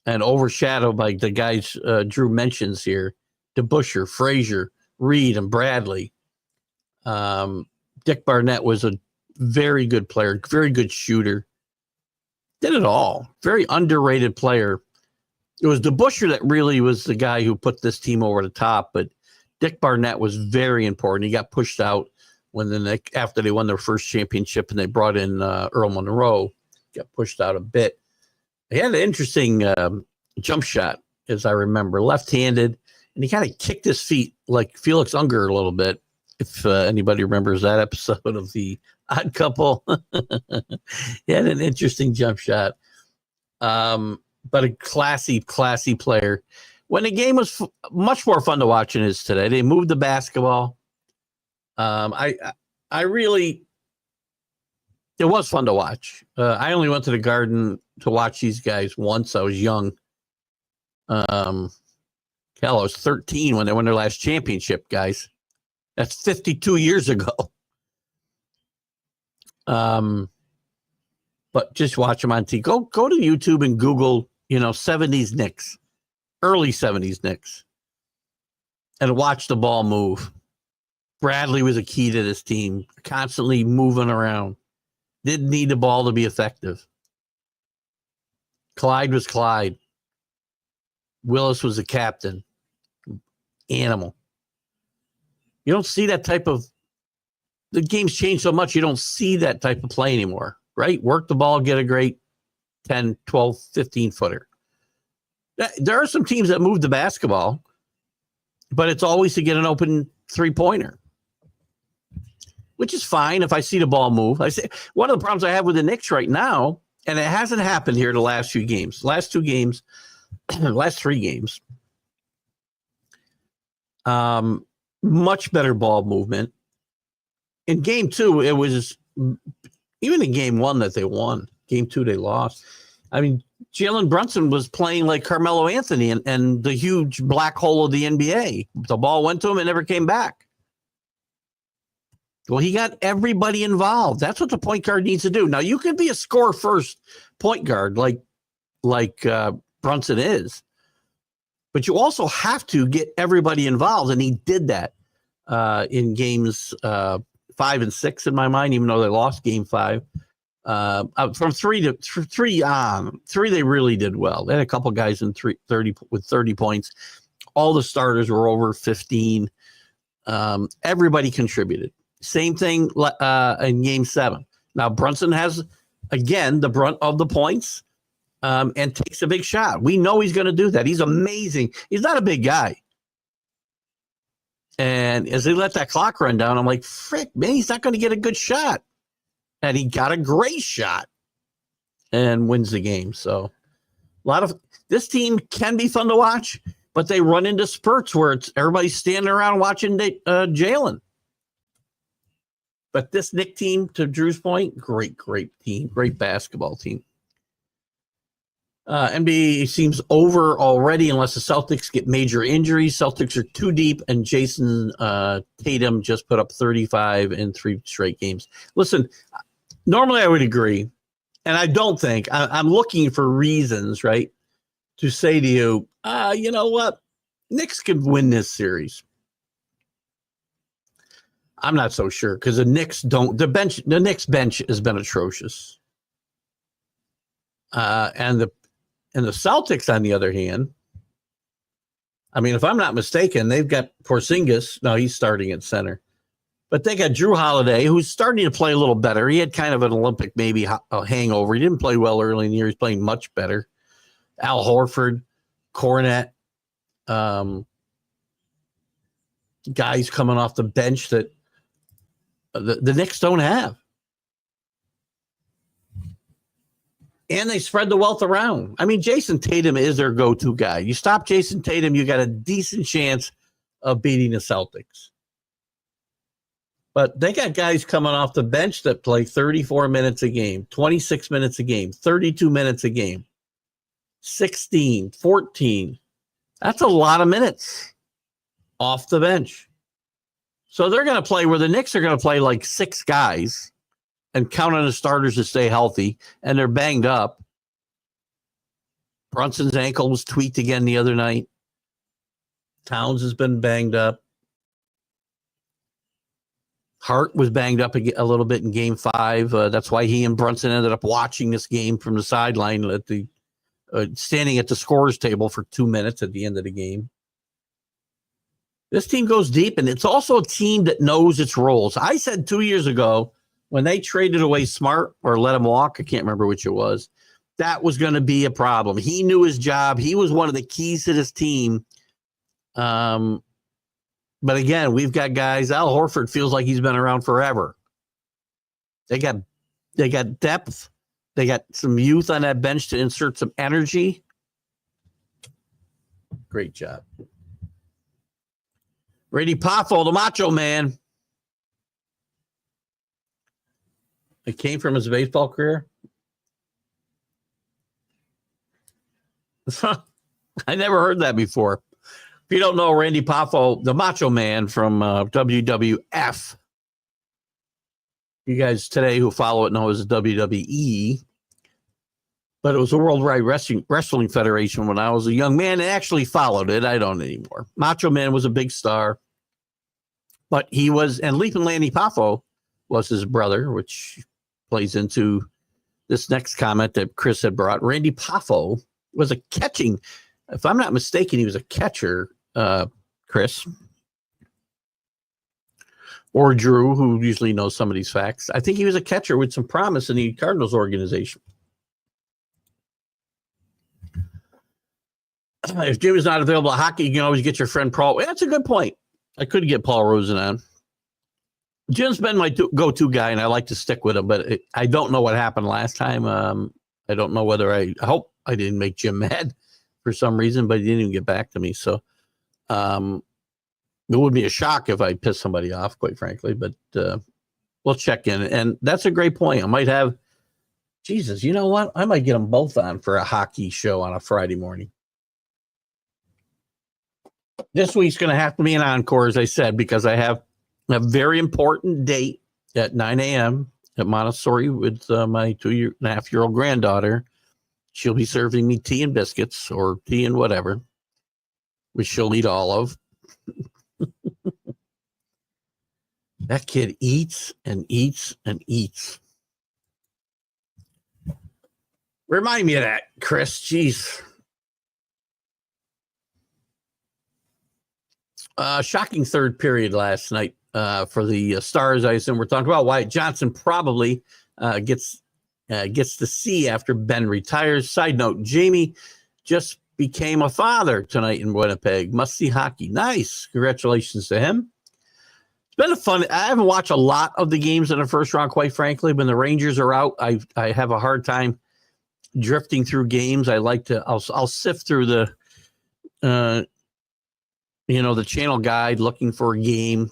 and overshadowed by the guys Drew mentions here, DeBusschere, Frazier, Reed, and Bradley. Dick Barnett was a very good player, very good shooter. Did it all. Very underrated player. It was DeBusschere that really was the guy who put this team over the top, but Dick Barnett was very important. He got pushed out after they won their first championship and they brought in Earl Monroe. Got pushed out a bit. He had an interesting jump shot, as I remember, left-handed, and he kind of kicked his feet like Felix Unger a little bit, if anybody remembers that episode of The Odd Couple. He had an interesting jump shot, but a classy player. When the game was much more fun to watch than it is today, they moved the basketball. It was fun to watch. I only went to the Garden to watch these guys once. I was young. I was 13 when they won their last championship, guys. That's 52 years ago. But just watch them on TV. Go to YouTube and Google, 70s Knicks, early 70s Knicks, and watch the ball move. Bradley was a key to this team, constantly moving around. Didn't need the ball to be effective. Clyde was Clyde. Willis was the captain. Animal. You don't see that type of, the game's changed so much, you don't see that type of play anymore, right? Work the ball, get a great 10, 12, 15 footer. There are some teams that move the basketball, but it's always to get an open three-pointer, which is fine if I see the ball move. I say one of the problems I have with the Knicks right now, and it hasn't happened here the last few games, last 3 games, much better ball movement. In game 2, it was even in game 1 that they won. Game 2, they lost. I mean, Jalen Brunson was playing like Carmelo Anthony and the huge black hole of the NBA. The ball went to him and never came back. Well, he got everybody involved. That's what the point guard needs to do. Now, you could be a score first point guard like Brunson is, but you also have to get everybody involved, and he did that in games 5 and 6 in my mind, even though they lost game 5. From 3 on, 3 they really did well. They had a couple guys in 30 with 30 points. All the starters were over 15. Everybody contributed. Same thing in game 7. Now Brunson has, again, the brunt of the points and takes a big shot. We know he's going to do that. He's amazing. He's not a big guy. And as they let that clock run down, I'm like, frick, man, he's not going to get a good shot. And he got a great shot and wins the game. So this team can be fun to watch, but they run into spurts where it's everybody's standing around watching Jalen. But this Knick team, to Drew's point, great team, great basketball team. NBA seems over already unless the Celtics get major injuries. Celtics are too deep, and Jason Tatum just put up 35 in 3 straight games. Listen, normally I would agree, and I don't think. I'm looking for reasons, right, to say to you, you know what? Knicks could win this series. I'm not so sure because the Knicks don't. The Knicks bench has been atrocious, and the Celtics, on the other hand, I mean, if I'm not mistaken, they've got Porzingis. No, he's starting at center, but they got Drew Holiday, who's starting to play a little better. He had kind of an Olympic maybe a hangover. He didn't play well early in the year. He's playing much better. Al Horford, Cornette, guys coming off the bench that the Knicks don't have. And they spread the wealth around. I mean, Jason Tatum is their go-to guy. You stop Jason Tatum, you got a decent chance of beating the Celtics. But they got guys coming off the bench that play 34 minutes a game, 26 minutes a game, 32 minutes a game, 16, 14. That's a lot of minutes off the bench. So they're going to play where the Knicks are going to play like 6 guys and count on the starters to stay healthy, and they're banged up. Brunson's ankle was tweaked again the other night. Towns has been banged up. Hart was banged up a little bit in game 5. That's why he and Brunson ended up watching this game from the sideline at the standing at the scorer's table for 2 minutes at the end of the game. This team goes deep, and it's also a team that knows its roles. I said 2 years ago when they traded away Smart or let him walk, I can't remember which it was, that was going to be a problem. He knew his job. He was one of the keys to this team. But again, we've got guys. Al Horford feels like he's been around forever. They got depth. They got some youth on that bench to insert some energy. Great job. Randy Poffo, the Macho Man. It came from his baseball career. I never heard that before. If you don't know Randy Poffo, the Macho Man from WWF, you guys today who follow it know it as WWE, but it was the Worldwide Wrestling Federation when I was a young man and actually followed it. I don't anymore. Macho Man was a big star, but he was, and Leaping Lanny Poffo was his brother, which plays into this next comment that Chris had brought. Randy Poffo was a catching, if I'm not mistaken, he was a catcher, Chris. Or Drew, who usually knows some of these facts. I think he was a catcher with some promise in the Cardinals organization. If Jim is not available at hockey, you can always get your friend Paul. That's a good point. I could get Paul Rosen on. Jim's been my go-to guy, and I like to stick with him, but I don't know what happened last time. I don't know whether I hope I didn't make Jim mad for some reason, but he didn't even get back to me. So It would be a shock if I pissed somebody off, quite frankly, but we'll check in. And that's a great point. I might have, Jesus, you know what? I might get them both on for a hockey show on a Friday morning. This week's going to have to be an encore, as I said, because I have a very important date at 9 a.m. at Montessori with my 2.5-year-old granddaughter. She'll be serving me tea and biscuits, or tea and whatever, which she'll eat all of. That kid eats and eats and eats. Remind me of that, Chris. Jeez. Shocking third period last night for the Stars. I assume we're talking about Wyatt Johnson probably gets to see after Ben retires. Side note, Jamie just became a father tonight in Winnipeg. Must see hockey. Nice. Congratulations to him. It's been a fun. I haven't watched a lot of the games in the first round, quite frankly. When the Rangers are out, I have a hard time drifting through games. I like to. I'll sift through the the channel guide, looking for a game,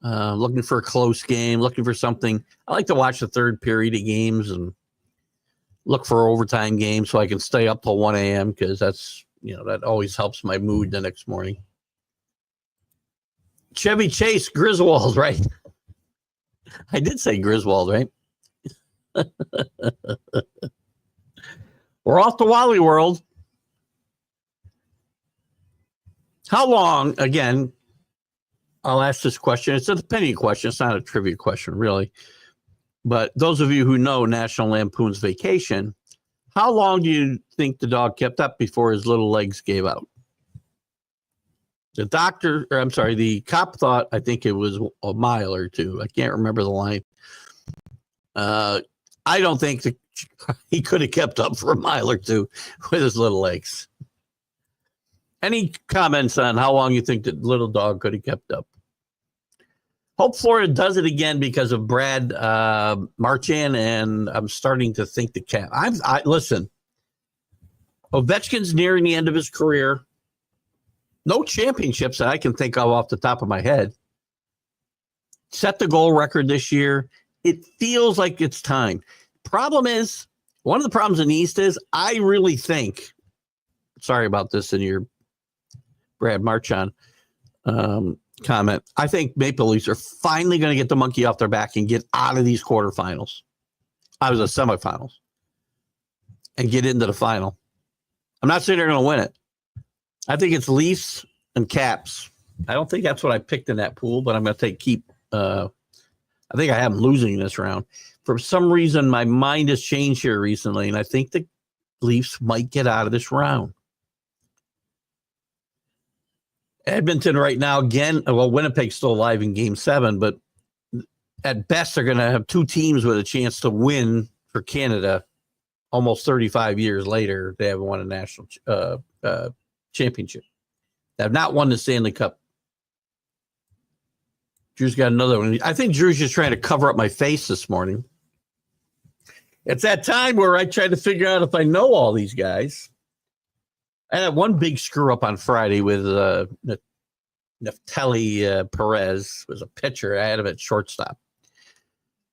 looking for a close game, looking for something. I like to watch the third period of games and look for overtime games so I can stay up till 1 a.m. because that's, that always helps my mood the next morning. Chevy Chase, Griswold, right? I did say Griswold, right? We're off to Wally World. How long, again, I'll ask this question. It's an opinion question. It's not a trivia question, really. But those of you who know National Lampoon's Vacation, how long do you think the dog kept up before his little legs gave out? The cop thought, I think it was a mile or two. I can't remember the line. I don't think he could have kept up for a mile or two with his little legs. Any comments on how long you think the little dog could have kept up? Hope Florida does it again because of Brad Marchand, and I'm starting to think the cat. Listen, Ovechkin's nearing the end of his career. No championships that I can think of off the top of my head. Set the goal record this year. It feels like it's time. Problem is, one of the problems in the East is I really think, sorry about this in your Brad Marchand comment, I think Maple Leafs are finally going to get the monkey off their back and get out of these quarterfinals. I was the semifinals and get into the final. I'm not saying they're going to win it. I think it's Leafs and Caps. I don't think that's what I picked in that pool, but I'm going to keep. I think I have them losing this round. For some reason, my mind has changed here recently, and I think the Leafs might get out of this round. Edmonton right now, again, well, Winnipeg's still alive in Game 7, but at best they're going to have two teams with a chance to win for Canada almost 35 years later. They haven't won a national championship. They have not won the Stanley Cup. Drew's got another one. I think Drew's just trying to cover up my face this morning. It's that time where I try to figure out if I know all these guys. I had one big screw up on Friday with Neftali Perez was a pitcher. I had him at shortstop.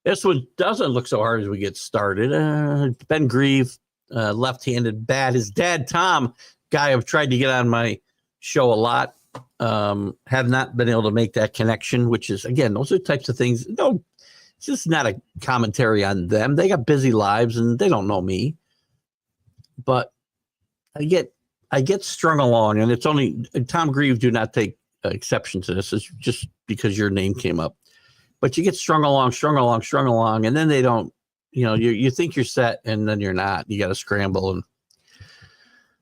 This one doesn't look so hard as we get started. Ben Grieve, left-handed bat. His dad, Tom, guy I've tried to get on my show a lot, have not been able to make that connection, which is, again, those are types of things. No, it's just not a commentary on them. They got busy lives and they don't know me. But I get strung along, and it's only Tom Grieve. Do not take exception to this. It's just because your name came up, but you get strung along, and then they don't. You think you're set, and then you're not. You got to scramble, and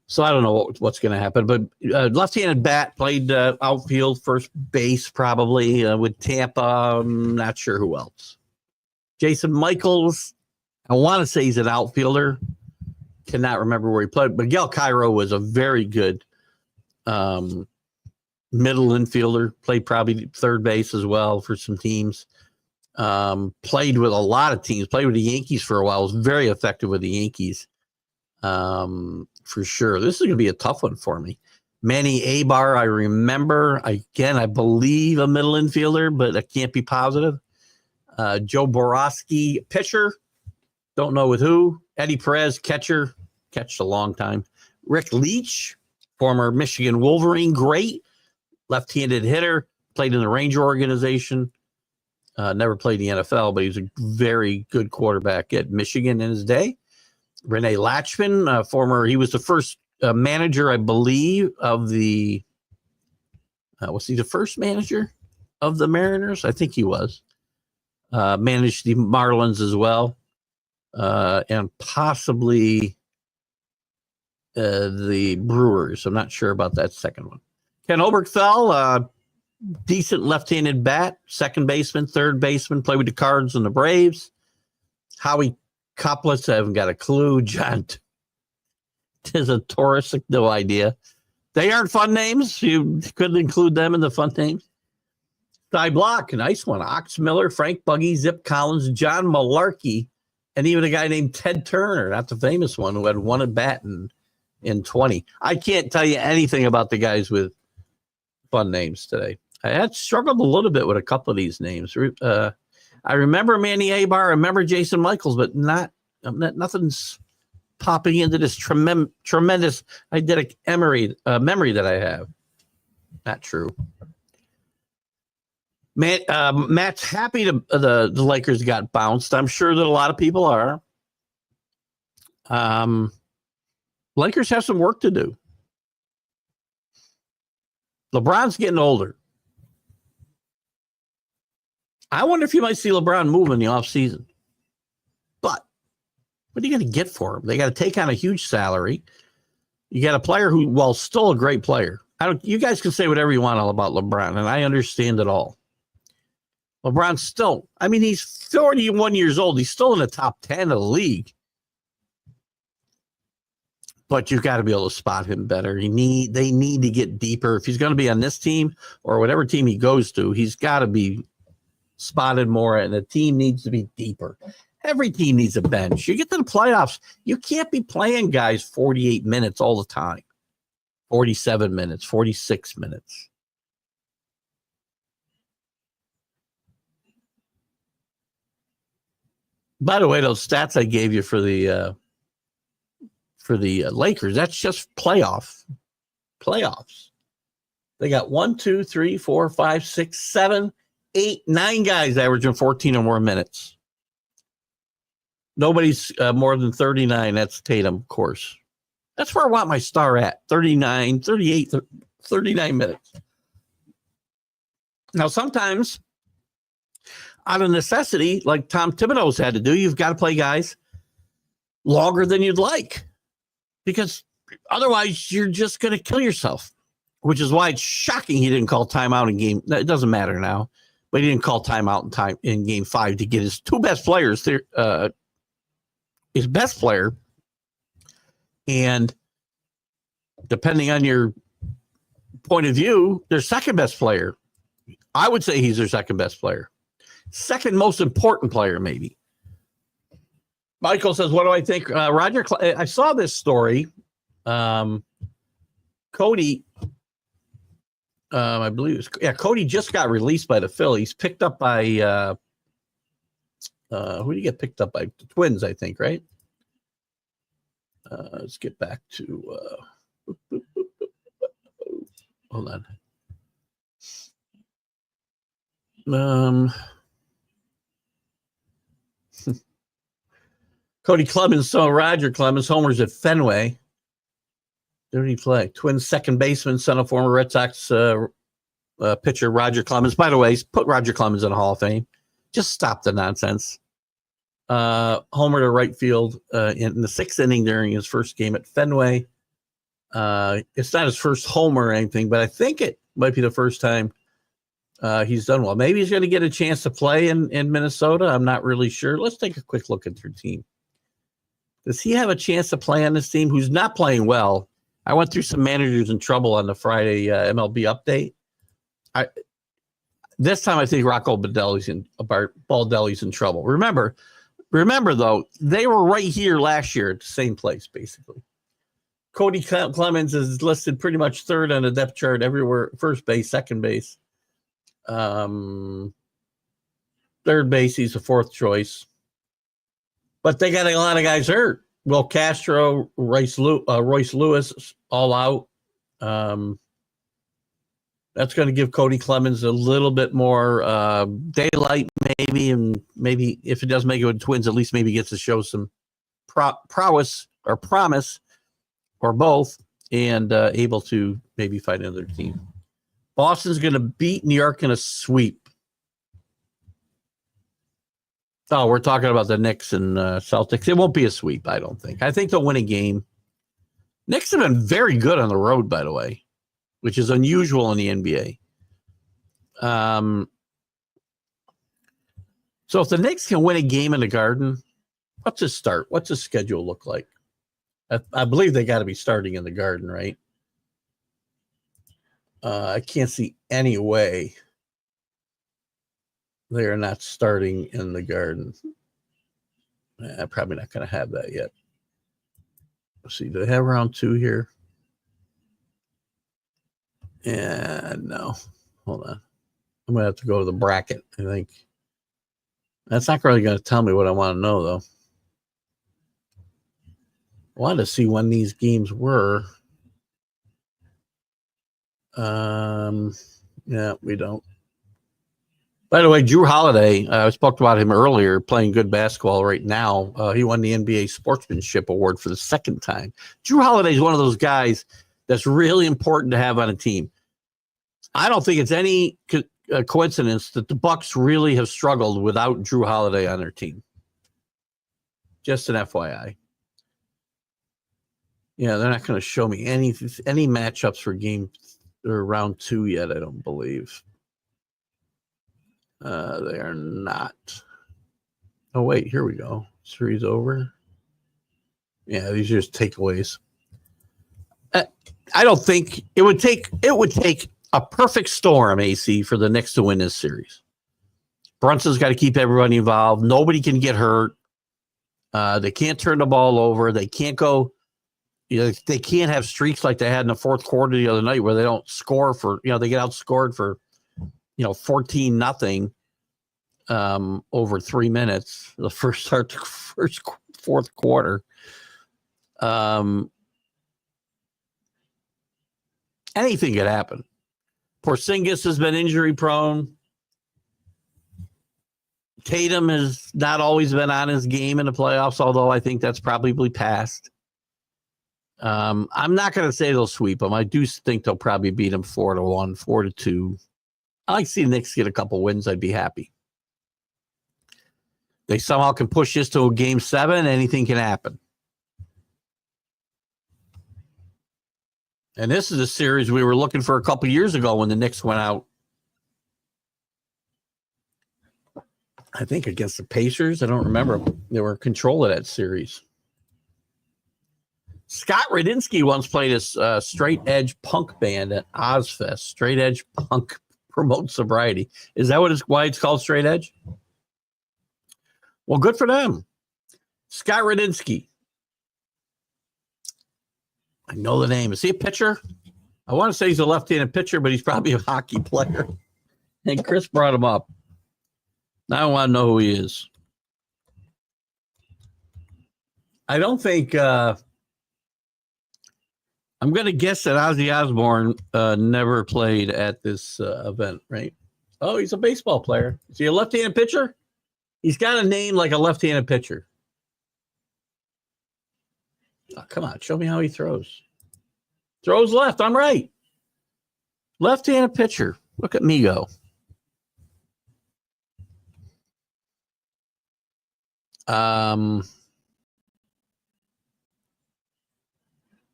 so I don't know what's going to happen. But left-handed bat, played outfield, first base, probably with Tampa. I'm not sure who else. Jason Michaels, I want to say he's an outfielder. Cannot remember where he played. Miguel Cairo was a very good middle infielder. Played probably third base as well for some teams. Played with a lot of teams. Played with the Yankees for a while. Was very effective with the Yankees for sure. This is going to be a tough one for me. Manny Abar, I remember. I believe a middle infielder, but I can't be positive. Joe Borowski, pitcher. Don't know with who. Eddie Perez, catcher. Catched a long time. Rick Leach, former Michigan Wolverine, great left-handed hitter. Played in the Ranger organization. Never played in the NFL, but he was a very good quarterback at Michigan in his day. Rene Latchman, he was the first manager, I believe, of the, was he the first manager of the Mariners? I think he was. Managed the Marlins as well, and possibly the Brewers. I'm not sure about that second one. Ken Oberkfell, decent left-handed bat, second baseman, third baseman, played with the Cards and the Braves. Howie Coplitz, I haven't got a clue. John Tizatorus, no idea. They aren't fun names. You couldn't include them in the fun names. Ty Block, a nice one. Ox Miller, Frank Buggy, Zip Collins, John Malarkey, and even a guy named Ted Turner, not the famous one, who had one at bat in 20. I can't tell you anything about the guys with fun names today. I had struggled a little bit with a couple of these names. I remember Manny Abar, I remember Jason Michaels, but nothing's popping into this tremendous eidetic memory that I have. Not true. Matt's happy the Lakers got bounced. I'm sure that a lot of people are. Lakers have some work to do. LeBron's getting older. I wonder if you might see LeBron move in the offseason. But what are you going to get for him? They got to take on a huge salary. You got a player who, well, still a great player. You guys can say whatever you want all about LeBron, and I understand it all. LeBron's still, he's 41 years old. He's still in the top 10 of the league. But you've got to be able to spot him better. They need to get deeper. If he's going to be on this team or whatever team he goes to, he's got to be spotted more, and the team needs to be deeper. Every team needs a bench. You get to the playoffs, you can't be playing guys 48 minutes all the time. 47 minutes, 46 minutes. By the way, those stats I gave you for the Lakers, that's just playoffs. They got 1, 2, 3, 4, 5, 6, 7, 8, 9 guys averaging 14 or more minutes. Nobody's more than 39. That's Tatum, of course. That's where I want my star at. 39, 38, 39 minutes. Now, sometimes out of necessity, like Tom Thibodeau's had to do, you've got to play guys longer than you'd like, because otherwise you're just going to kill yourself, which is why it's shocking he didn't call timeout in game. It doesn't matter now, but he didn't call timeout in game 5 to get his two best players, his best player, and depending on your point of view, their second best player. I would say he's their second best player. Second most important player, maybe. Michael says, what do I think? Roger, I saw this story. Cody, I believe Cody just got released by the Phillies, picked up by, who did he get picked up by? The Twins, I think, right? Let's get back to, hold on. Cody Clemens, son of Roger Clemens, homers at Fenway. Where did he play? Twins second baseman, son of former Red Sox pitcher Roger Clemens. By the way, put Roger Clemens in the Hall of Fame. Just stop the nonsense. Homer to right field in the 6th inning during his first game at Fenway. It's not his first homer or anything, but I think it might be the first time he's done well. Maybe he's going to get a chance to play in Minnesota. I'm not really sure. Let's take a quick look at their team. Does he have a chance to play on this team who's not playing well? I went through some managers in trouble on the Friday MLB update. This time I think Rocco Baldelli's in trouble. Remember though, they were right here last year at the same place, basically. Cody Clemens is listed pretty much third on the depth chart everywhere. First base, second base. Third base, he's the fourth choice. But they got a lot of guys hurt. Will Castro, Royce Lewis, all out. That's going to give Cody Clemens a little bit more daylight, maybe, and maybe if it does make it with Twins, at least maybe gets to show some prowess or promise, or both, and able to maybe fight another team. Boston's going to beat New York in a sweep. Oh, we're talking about the Knicks and Celtics. It won't be a sweep, I don't think. I think they'll win a game. Knicks have been very good on the road, by the way, which is unusual in the NBA. So if the Knicks can win a game in the Garden, what's the start? What's the schedule look like? I believe they got to be starting in the Garden, right? I can't see any way they are not starting in the Garden. Probably not going to have that yet. Let's see. Do they have round 2 here? Yeah, no. Hold on. I'm going to have to go to the bracket, I think. That's not really going to tell me what I want to know, though. I wanted to see when these games were. Yeah, we don't. By the way, Drew Holiday, I spoke about him earlier, playing good basketball right now. He won the NBA Sportsmanship Award for the second time. Drew Holiday is one of those guys that's really important to have on a team. I don't think it's any coincidence that the Bucks really have struggled without Drew Holiday on their team. Just an FYI. Yeah, they're not going to show me any matchups for game or round 2 yet, I don't believe. They are not. Oh, wait, here we go. Series over. Yeah, these are just takeaways. I don't think it would take a perfect storm, AC, for the Knicks to win this series. Brunson's got to keep everybody involved. Nobody can get hurt. They can't turn the ball over. They can't go. They can't have streaks like they had in the fourth quarter the other night where they don't score for. They get outscored for 14-0 over 3 minutes. The fourth quarter. Anything could happen. Porzingis has been injury prone. Tatum has not always been on his game in the playoffs, although I think that's probably past. I'm not going to say they'll sweep them. I do think they'll probably beat them 4-1, 4-2. I like to see the Knicks get a couple wins. I'd be happy. They somehow can push this to a game 7. Anything can happen. And this is a series we were looking for a couple years ago when the Knicks went out. I think against the Pacers. I don't remember. They were in control of that series. Scott Radinsky once played a straight edge punk band at Ozfest. Straight edge punk promotes sobriety. Is that why it's called straight edge? Well, good for them. Scott Radinsky. I know the name. Is he a pitcher? I want to say he's a left-handed pitcher, but he's probably a hockey player. And Chris brought him up. Now I want to know who he is. I don't think I'm going to guess that Ozzy Osbourne never played at this event, right? Oh, he's a baseball player. Is he a left-handed pitcher? He's got a name like a left-handed pitcher. Oh, come on, show me how he throws. Throws left. I'm right. Left-handed pitcher. Look at me go.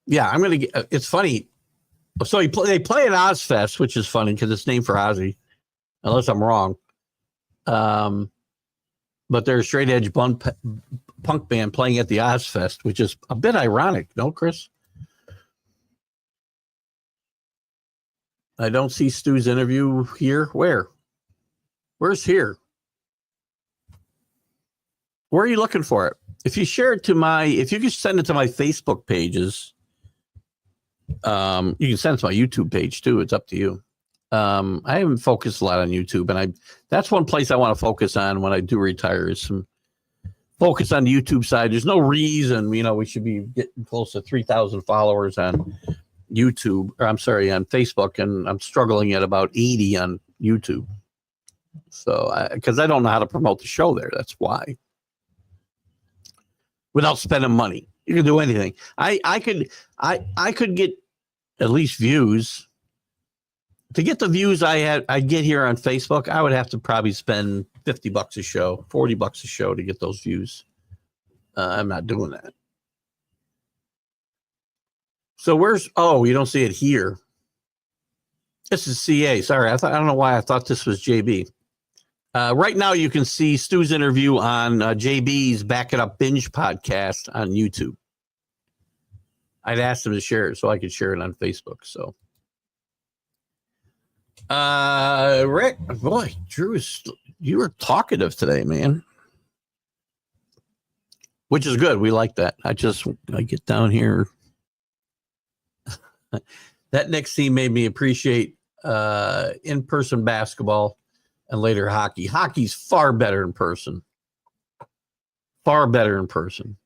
Yeah, I'm gonna get. It's funny. So they play at Ozfest, which is funny because it's named for Ozzy, unless I'm wrong. But they're a straight edge punk band playing at the Ozfest, which is a bit ironic, no, Chris? I don't see Stu's interview here. Where? Where's here? Where are you looking for it? If you share it to if you could send it to my Facebook pages, You can send it to my YouTube page too. It's up to you. I haven't focused a lot on YouTube, and that's one place I want to focus on when I do retire is some focus on the YouTube side. There's no reason, we should be getting close to 3,000 followers on YouTube, or I'm sorry, on Facebook, and I'm struggling at about 80 on YouTube. So, because I don't know how to promote the show there. That's why. Without spending money, you can do anything. I could get at least views. To get the views I get here on Facebook, I would have to probably spend $50 a show, $40 a show to get those views. I'm not doing that. So you don't see it here. This is CA. Sorry, I don't know why I thought this was JB. Right now, you can see Stu's interview on JB's Back It Up Binge podcast on YouTube. I'd asked him to share it so I could share it on Facebook. So, Rick, boy, Drew, you were talkative today, man. Which is good. We like that. I get down here. That next scene made me appreciate in-person basketball and later hockey. Hockey's far better in person. Far better in person.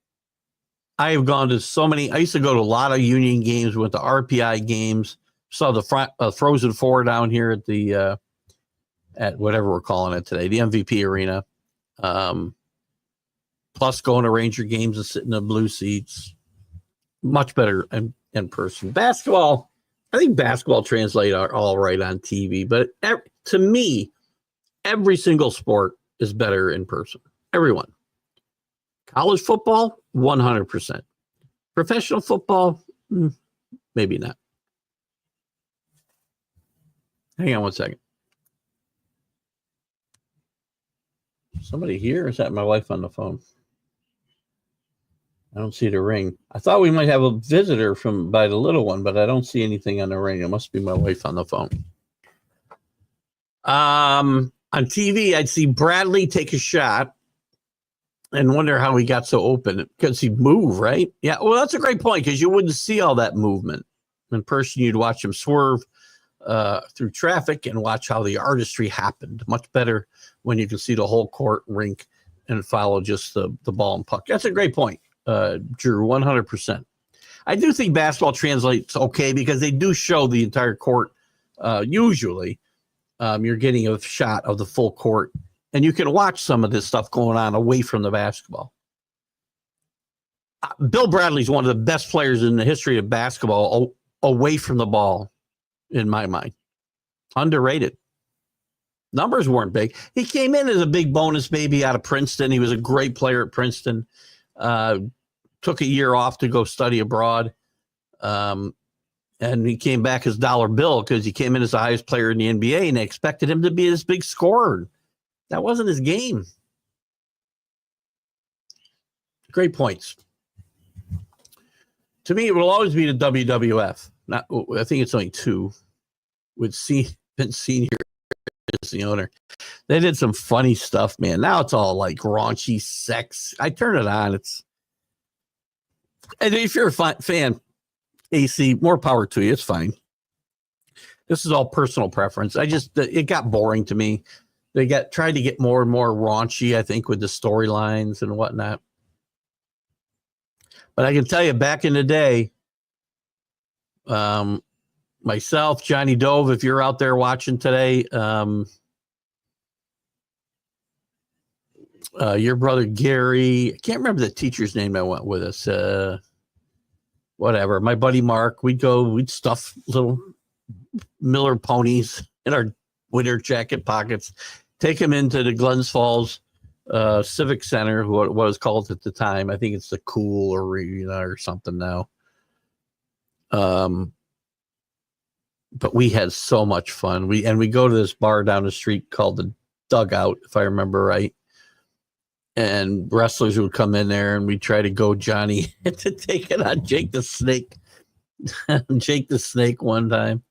I have gone to so many. I used to go to a lot of Union games, went to RPI games, saw the Frozen Four down here at the at whatever we're calling it today, the MVP Arena. Plus going to Ranger games and sitting in the blue seats. Much better in person. Basketball, I think basketball translates all right on TV, but to me, every single sport is better in person. Everyone. College football, 100%. Professional football, maybe not. Hang on one second. Somebody here? Or is that my wife on the phone? I don't see the ring. I thought we might have a visitor by the little one, but I don't see anything on the ring. It must be my wife on the phone. On TV, I'd see Bradley take a shot and wonder how he got so open because he'd move, right? Yeah, well, that's a great point because you wouldn't see all that movement. In person, you'd watch him swerve through traffic and watch how the artistry happened. Much better when you can see the whole court rink and follow just the ball and puck. That's a great point, Drew, 100%. I do think basketball translates okay because they do show the entire court. Usually, you're getting a shot of the full court, and you can watch some of this stuff going on away from the basketball. Bill Bradley's one of the best players in the history of basketball away from the ball, in my mind. Underrated. Numbers weren't big. He came in as a big bonus baby out of Princeton. He was a great player at Princeton. Took a year off to go study abroad. And he came back as dollar bill because he came in as the highest player in the NBA, and they expected him to be this big scorer. That wasn't his game. Great points. To me, it will always be the WWF. I think it's only two with Vince Senior as the owner. They did some funny stuff, man. Now it's all like raunchy sex. I turn it on. And if you're a fan, AC, more power to you. It's fine. This is all personal preference. It got boring to me. They tried to get more and more raunchy, I think, with the storylines and whatnot. But I can tell you, back in the day, myself, Johnny Dove, if you're out there watching today, your brother Gary, I can't remember the teacher's name that went with us. Whatever. My buddy Mark, we'd stuff little Miller ponies in our winter jacket pockets, take them into the Glens Falls Civic Center, what it was called at the time. I think it's the Cool Arena or something now. But we had so much fun. We go to this bar down the street called the Dugout, if I remember right. And wrestlers would come in there, and we'd try to go Johnny to take it on Jake the Snake. Jake the Snake one time.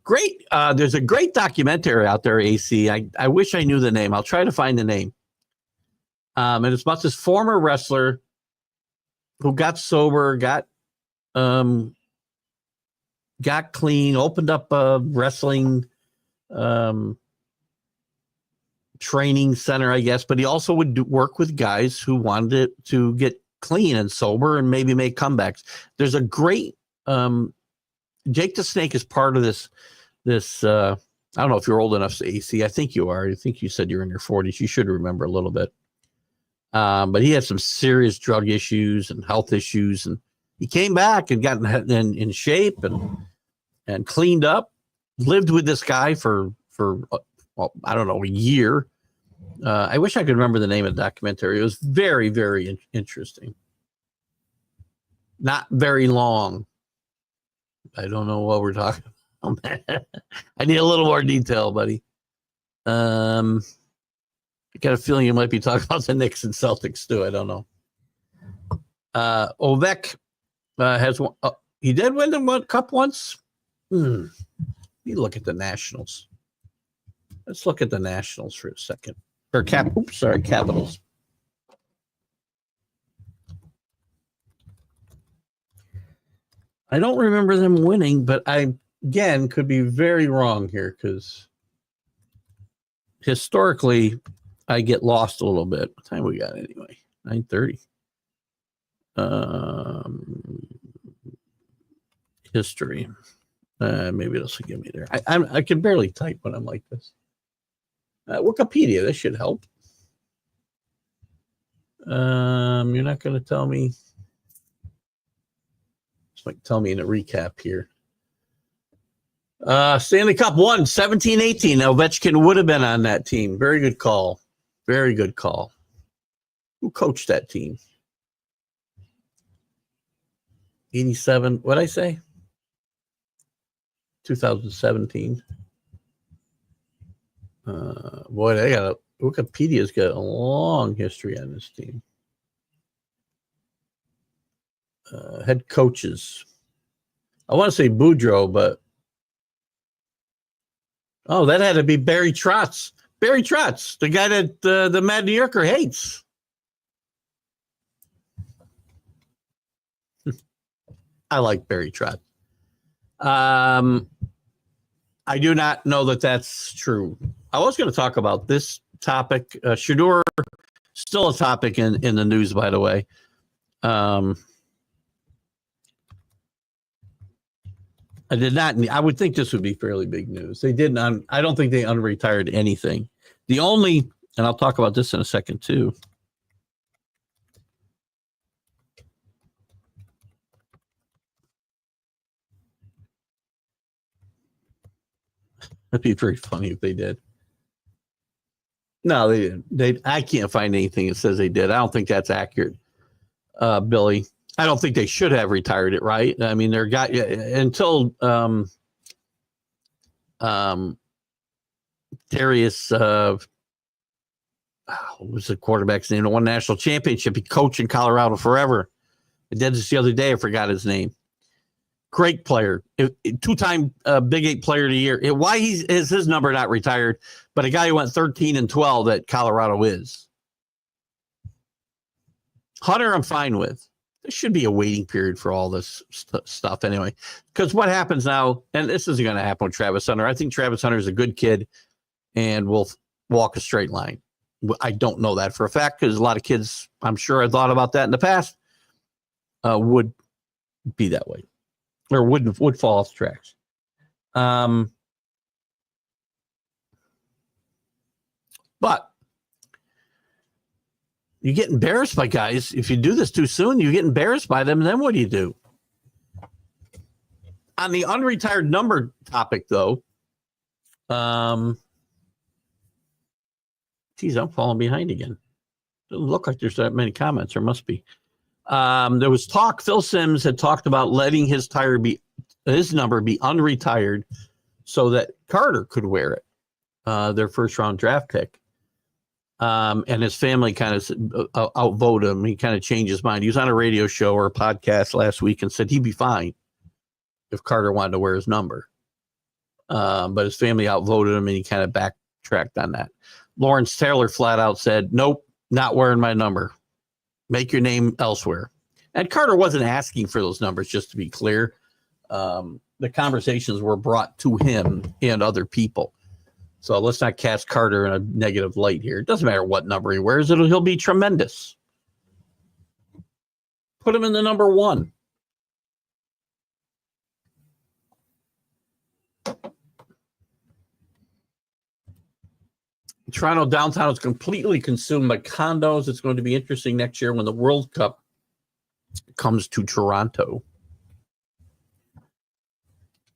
Great. There's a great documentary out there, AC. I wish I knew the name. I'll try to find the name. And it's about this former wrestler who got sober, got got clean, opened up a wrestling training center, I guess, but he also would work with guys who wanted to get clean and sober and maybe make comebacks. There's a great Jake the Snake is part of this I don't know if you're old enough to AC. I think you are. I think you said you're in your 40s. You should remember a little bit. But he had some serious drug issues and health issues, and he came back and got in shape and cleaned up. Lived with this guy for well, I don't know, a year. I wish I could remember the name of the documentary. It was very, very interesting. Not very long. I don't know what we're talking about. I need a little more detail, buddy. I got a feeling you might be talking about the Knicks and Celtics too. I don't know. Ovech has won. He did win the cup once. You look at the Nationals. Let's look at the Nationals for a second. Or Capitals. I don't remember them winning, but I, again, could be very wrong here because historically I get lost a little bit. What time we got anyway? 9:30. History. Maybe this will get me there. I can barely type when I'm like this. Wikipedia, this should help. You're not going to tell me. Just like tell me in a recap here. Stanley Cup won 17-18. Ovechkin would have been on that team. Very good call. Very good call. Who coached that team? 87. What'd I say? 2017. Boy, Wikipedia's got a long history on this team. Head coaches. I want to say Boudreaux, but that had to be Barry Trotz. Barry Trotz, the guy that the Mad New Yorker hates. I like Barry Trotz. I do not know that that's true. I was going to talk about this topic. Shedeur, still a topic in the news, by the way. I would think this would be fairly big news. They didn't. I don't think they unretired anything. The only, and I'll talk about this in a second too. That'd be very funny if they did. No, they didn't. I can't find anything that says they did. I don't think that's accurate, Billy. I don't think they should have retired it, right? I mean, they're got until Darius, what was the quarterback's name? Won national championship. He coached in Colorado forever. I did this the other day. I forgot his name. Great player, two-time Big 8 Player of the Year. Why is his number not retired? But a guy who went 13-12 at Colorado is. Hunter, I'm fine with. There should be a waiting period for all this stuff anyway. Because what happens now, and this isn't going to happen with Travis Hunter. I think Travis Hunter is a good kid and will walk a straight line. I don't know that for a fact because a lot of kids, I'm sure I thought about that in the past, would be that way. Or would fall off the tracks. But you get embarrassed by guys. If you do this too soon, you get embarrassed by them. Then what do you do? On the unretired number topic, though, geez, I'm falling behind again. Doesn't look like there's that many comments. There must be. There was talk. Phil Simms had talked about letting his number be unretired so that Carter could wear it, their first round draft pick. And his family kind of outvoted him. He kind of changed his mind. He was on a radio show or a podcast last week and said he'd be fine if Carter wanted to wear his number. But his family outvoted him and he kind of backtracked on that. Lawrence Taylor flat out said, nope, not wearing my number. Make your name elsewhere. And Carter wasn't asking for those numbers, just to be clear. the conversations were brought to him and other people. So let's not cast Carter in a negative light here. It doesn't matter what number he wears. He'll be tremendous. Put him in the number 1. Toronto downtown is completely consumed by condos. It's going to be interesting next year when the World Cup comes to Toronto.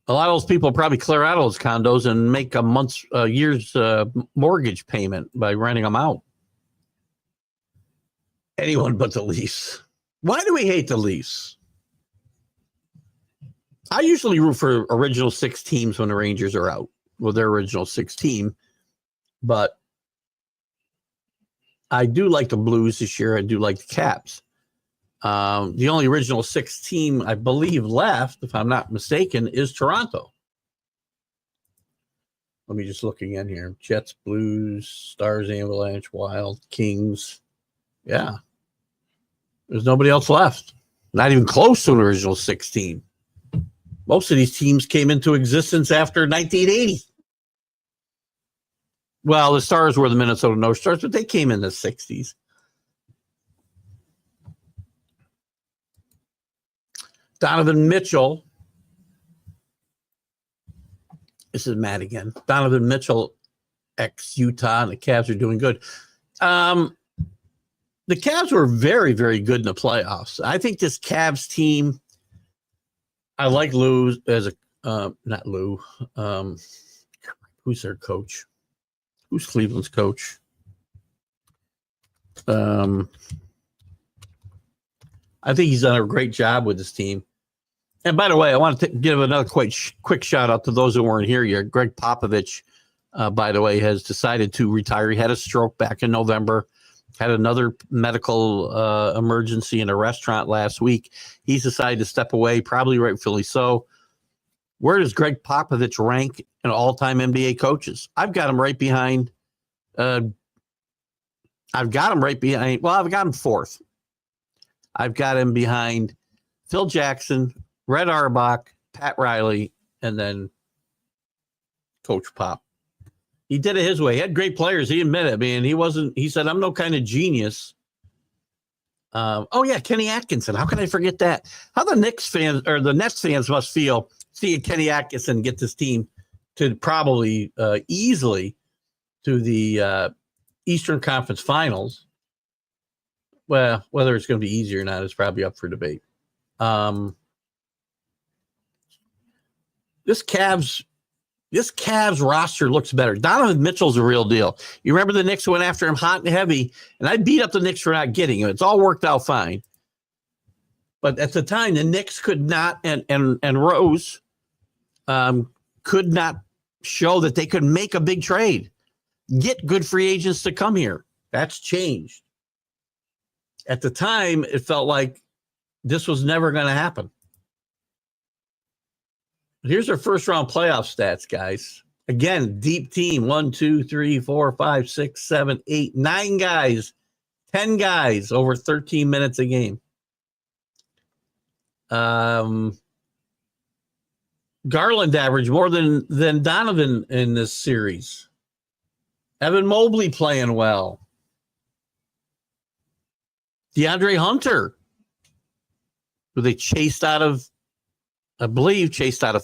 A lot of those people probably clear out of those condos and make a year's mortgage payment by renting them out. Anyone but the Leafs. Why do we hate the Leafs? I usually root for original 6 teams when the Rangers are out. Well, their original 6 team. But I do like the Blues this year. I do like the Caps. The only original 6 team I believe left, if I'm not mistaken, is Toronto. Let me just look again here. Jets, Blues, Stars, Avalanche, Wild, Kings. Yeah. There's nobody else left. Not even close to an original 6 team. Most of these teams came into existence after 1980. Well, the Stars were the Minnesota North Stars, but they came in the 60s. Donovan Mitchell. This is Matt again. Donovan Mitchell, ex-Utah, and the Cavs are doing good. The Cavs were very, very good in the playoffs. I think this Cavs team, I like Lou as a, not Lou. Who's their coach? Who's Cleveland's coach? I think he's done a great job with this team. And by the way, I want to give another quick shout out to those who weren't here yet. Greg Popovich, by the way, has decided to retire. He had a stroke back in November, had another medical emergency in a restaurant last week. He's decided to step away, probably rightfully so. Where does Greg Popovich rank in all-time NBA coaches? I've got him right behind. Well, I've got him 4th. I've got him behind Phil Jackson, Red Auerbach, Pat Riley, and then Coach Pop. He did it his way. He had great players. He admitted it. I mean, he said, I'm no kind of genius. Kenny Atkinson. How can I forget that? How the Knicks fans or the Nets fans must feel seeing Kenny Atkinson get this team to probably easily to the Eastern Conference Finals. Well, whether it's going to be easy or not is probably up for debate. This Cavs roster looks better. Donovan Mitchell's a real deal. You remember the Knicks went after him hot and heavy, and I beat up the Knicks for not getting him. It's all worked out fine. But at the time, the Knicks could not, and Rose could not show that they could make a big trade, get good free agents to come here. That's changed. At the time, it felt like this was never going to happen. Here's our first round playoff stats, guys. Again, deep team. 1, 2, 3, 4, 5, 6, 7, 8, 9 guys, 10 guys over 13 minutes a game. Garland averaged more than Donovan in this series. Evan Mobley playing well. DeAndre Hunter, who they chased out of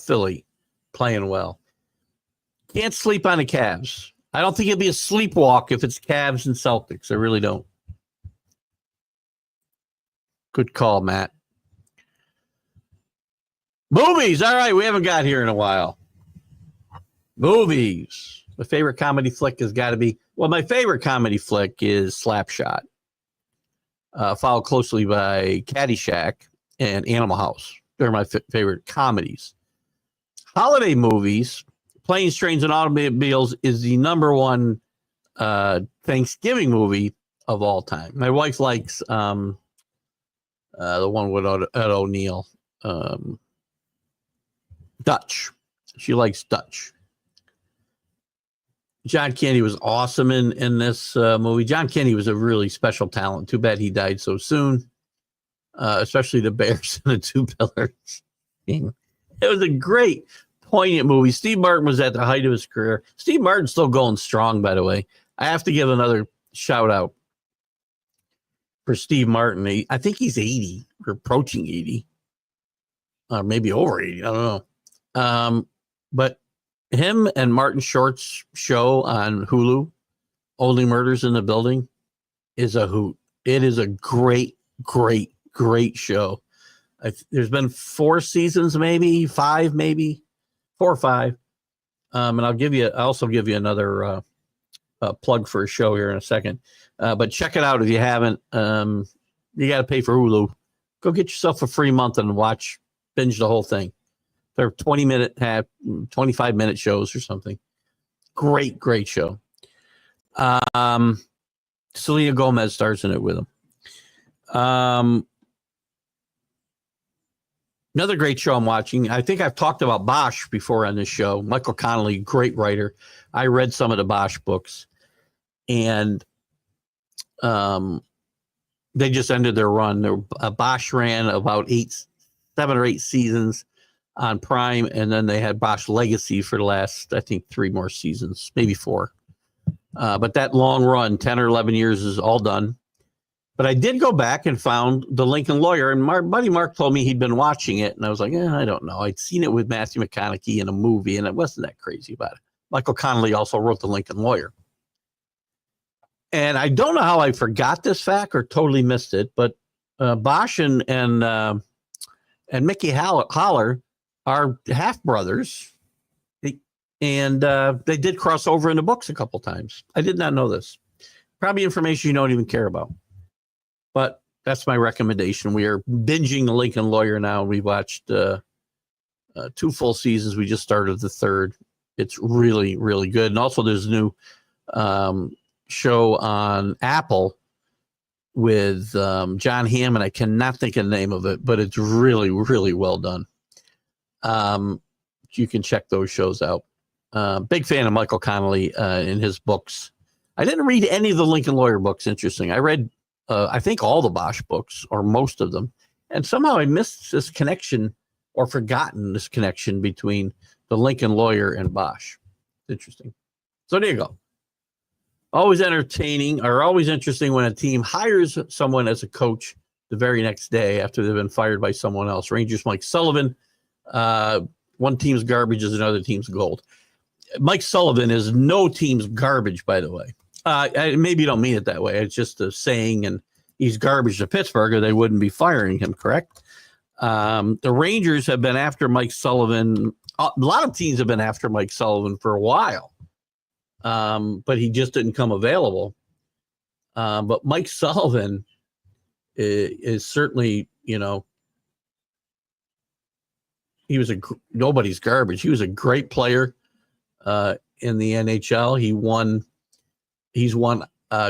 Philly, playing well. Can't sleep on the Cavs. I don't think it'll be a sleepwalk if it's Cavs and Celtics. I really don't. Good call, Matt. Movies. All right, we haven't got here in a while. Movies. My favorite comedy flick has got to be, my favorite comedy flick is Slapshot, followed closely by Caddyshack and Animal House. They're my favorite comedies. Holiday movies, Planes, Trains, and Automobiles is the number one Thanksgiving movie of all time. My wife likes the one with Ed O'Neill, Dutch. She likes Dutch. John Candy was awesome in this movie. John Candy was a really special talent. Too bad he died so soon. Especially the Bears and the Two Pillars. It was a great, poignant movie. Steve Martin was at the height of his career. Steve Martin's still going strong, by the way. I have to give another shout out for Steve Martin. I think he's 80 or approaching 80, or maybe over 80. I don't know. But him and Martin Short's show on Hulu, Only Murders in the Building, is a hoot. It is a great, great, great show. There's been 4 seasons, maybe 5, maybe 4 or 5. And I'll also give you another plug for a show here in a second. But check it out if you haven't. You got to pay for Hulu. Go get yourself a free month and binge the whole thing. They're 25-minute shows or something. Great, great show. Selena Gomez stars in it with him. Another great show I'm watching. I think I've talked about Bosch before on this show. Michael Connelly, great writer. I read some of the Bosch books, and they just ended their run. Bosch ran about 7 or 8 seasons on Prime, and then they had Bosch Legacy for the last, I think, 3 more seasons, maybe 4. But that long run, 10 or 11 years, is all done. But I did go back and found The Lincoln Lawyer, and my buddy Mark told me he'd been watching it, and I was like, I don't know. I'd seen it with Matthew McConaughey in a movie, and I wasn't that crazy about it. Michael Connelly also wrote The Lincoln Lawyer. And I don't know how I forgot this fact or totally missed it, but Bosch and Mickey Haller are half brothers, and they did cross over in the books a couple times. I did not know this. Probably information you don't even care about. But that's my recommendation. We are binging The Lincoln Lawyer now. We watched 2 full seasons. We just started the 3rd. It's really, really good. And also there's a new show on Apple with John Hammond. I cannot think of the name of it, but it's really, really well done. You can check those shows out. Big fan of Michael Connelly in his books. I didn't read any of the Lincoln Lawyer books. Interesting. I read, I think, all the Bosch books, or most of them. And somehow I missed this connection, or forgotten this connection between The Lincoln Lawyer and Bosch. Interesting. So there you go. Always entertaining, or always interesting when a team hires someone as a coach the very next day after they've been fired by someone else. Rangers Mike Sullivan. One team's garbage is another team's gold. Mike Sullivan is no team's garbage, by the way. Maybe you don't mean it that way. It's just a saying, and he's garbage to Pittsburgh, or they wouldn't be firing him, correct? The Rangers have been after Mike Sullivan. A lot of teams have been after Mike Sullivan for a while, but he just didn't come available. But Mike Sullivan is certainly, he was nobody's garbage. He was a great player in the NHL. He's won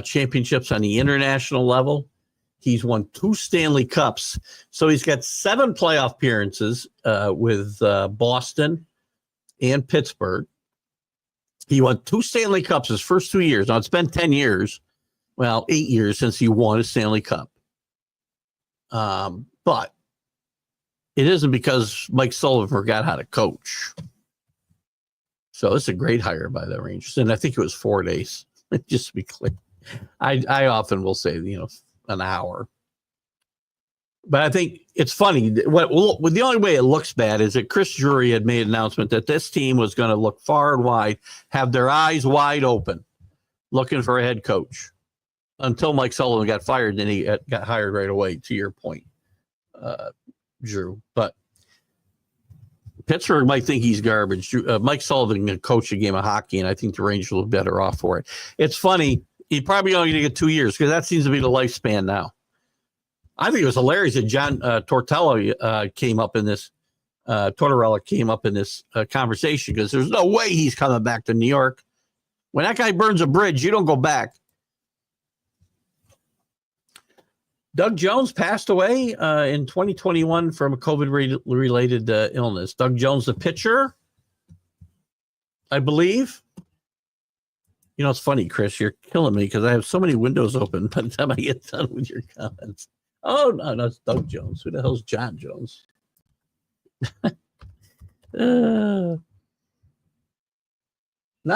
championships on the international level. He's won 2 Stanley Cups. So he's got 7 playoff appearances with Boston and Pittsburgh. He won 2 Stanley Cups his first 2 years. Now, it's been 10 years, 8 years since he won a Stanley Cup. But it isn't because Mike Sullivan forgot how to coach. So it's a great hire by the Rangers. And I think it was 4 days, just to be clear. I often will say, an hour. But I think it's funny. The only way it looks bad is that Chris Drury had made an announcement that this team was going to look far and wide, have their eyes wide open, looking for a head coach, until Mike Sullivan got fired. Then he got hired right away, to your point, Drew. But Pittsburgh might think he's garbage. Mike Sullivan can coach a game of hockey, and I think the Rangers will be better off for it. It's funny. He probably only going to get 2 years, because that seems to be the lifespan now. I think it was hilarious that John Tortorella came up in this conversation, because there's no way he's coming back to New York. When that guy burns a bridge, you don't go back. Doug Jones passed away in 2021 from a COVID-related illness. Doug Jones, the pitcher, I believe. It's funny, Chris. You're killing me because I have so many windows open by the time I get done with your comments. Oh, no, it's Doug Jones. Who the hell's John Jones? Not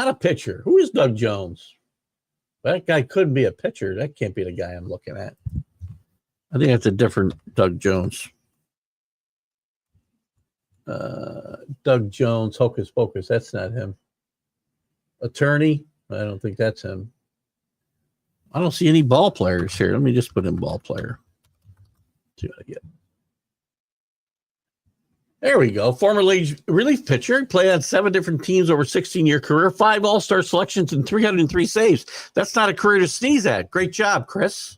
a pitcher. Who is Doug Jones? That guy could be a pitcher. That can't be the guy I'm looking at. I think that's a different Doug Jones. Doug Jones, Hocus Pocus. That's not him. Attorney. I don't think that's him. I don't see any ball players here. Let me just put in ball player. See what I get. There we go. Former league relief pitcher. Played on 7 different teams over 16-year career. 5 all-star selections and 303 saves. That's not a career to sneeze at. Great job, Chris.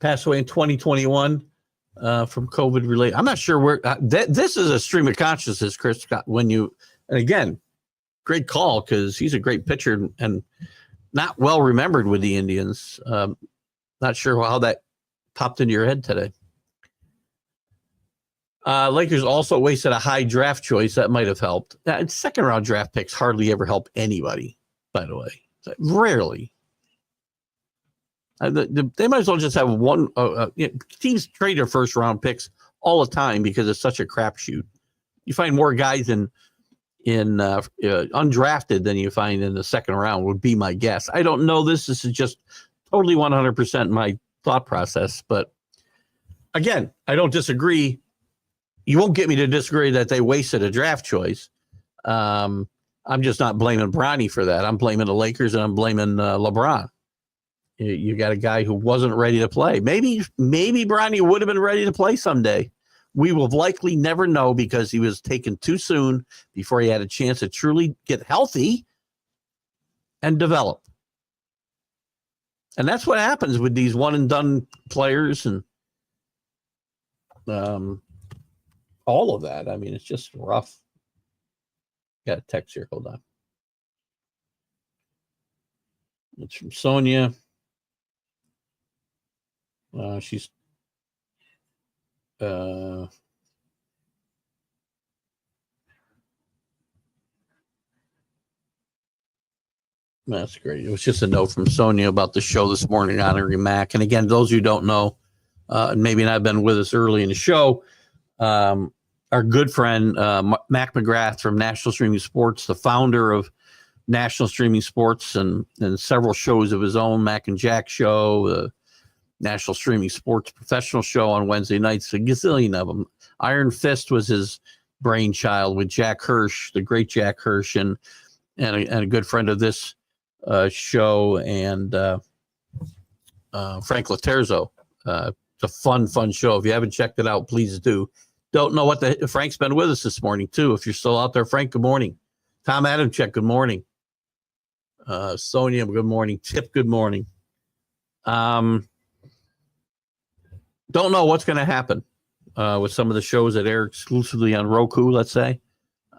Passed away in 2021 from COVID related. I'm not sure where this is a stream of consciousness, Chris. When you, and again, great call because he's a great pitcher and not well remembered with the Indians. Not sure how that popped into your head today. Lakers also wasted a high draft choice. That might have helped. Second round draft picks hardly ever help anybody, by the way. Rarely. They might as well just have one. Teams trade their first round picks all the time because it's such a crapshoot. You find more guys in undrafted than you find in the second round, would be my guess. I don't know this. This is just totally 100% my thought process. But again, I don't disagree. You won't get me to disagree that they wasted a draft choice. I'm just not blaming Bronny for that. I'm blaming the Lakers and I'm blaming LeBron. You got a guy who wasn't ready to play. Maybe Bronny would have been ready to play someday. We will likely never know because he was taken too soon before he had a chance to truly get healthy and develop. And that's what happens with these one and done players and all of that. I mean, it's just rough. Got a text here. Hold on. It's from Sonia. She's that's great. It was just a note from Sonia about the show this morning honoring Mac. And again, those who don't know, and maybe not been with us early in the show, our good friend Mac McGrath from National Streaming Sports, the founder of National Streaming Sports and several shows of his own, Mac and Jack Show, the National Streaming Sports Professional Show on Wednesday nights, a gazillion of them. Iron Fist was his brainchild with Jack Hirsch, the great Jack Hirsch, and a good friend of this show, and Frank Laterzo. It's a fun show. If you haven't checked it out, please do. Don't know what Frank's been with us this morning, too. If you're still out there, Frank, good morning. Tom Adamczyk, good morning. Sonia, good morning. Tip, good morning. Don't know what's going to happen with some of the shows that air exclusively on Roku, let's say.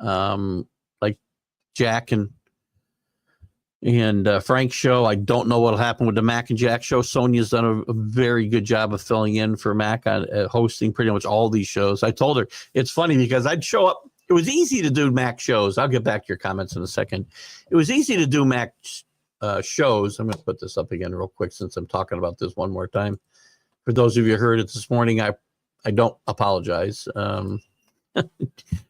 Like Jack and Frank's show. I don't know what'll happen with the Mac and Jack show. Sonia's done a very good job of filling in for Mac on hosting pretty much all these shows. I told her it's funny because I'd show up. It was easy to do Mac shows. I'll get back to your comments in a second. It was easy to do Mac shows. I'm going to put this up again real quick since I'm talking about this one more time. For those of you who heard it this morning, I don't apologize.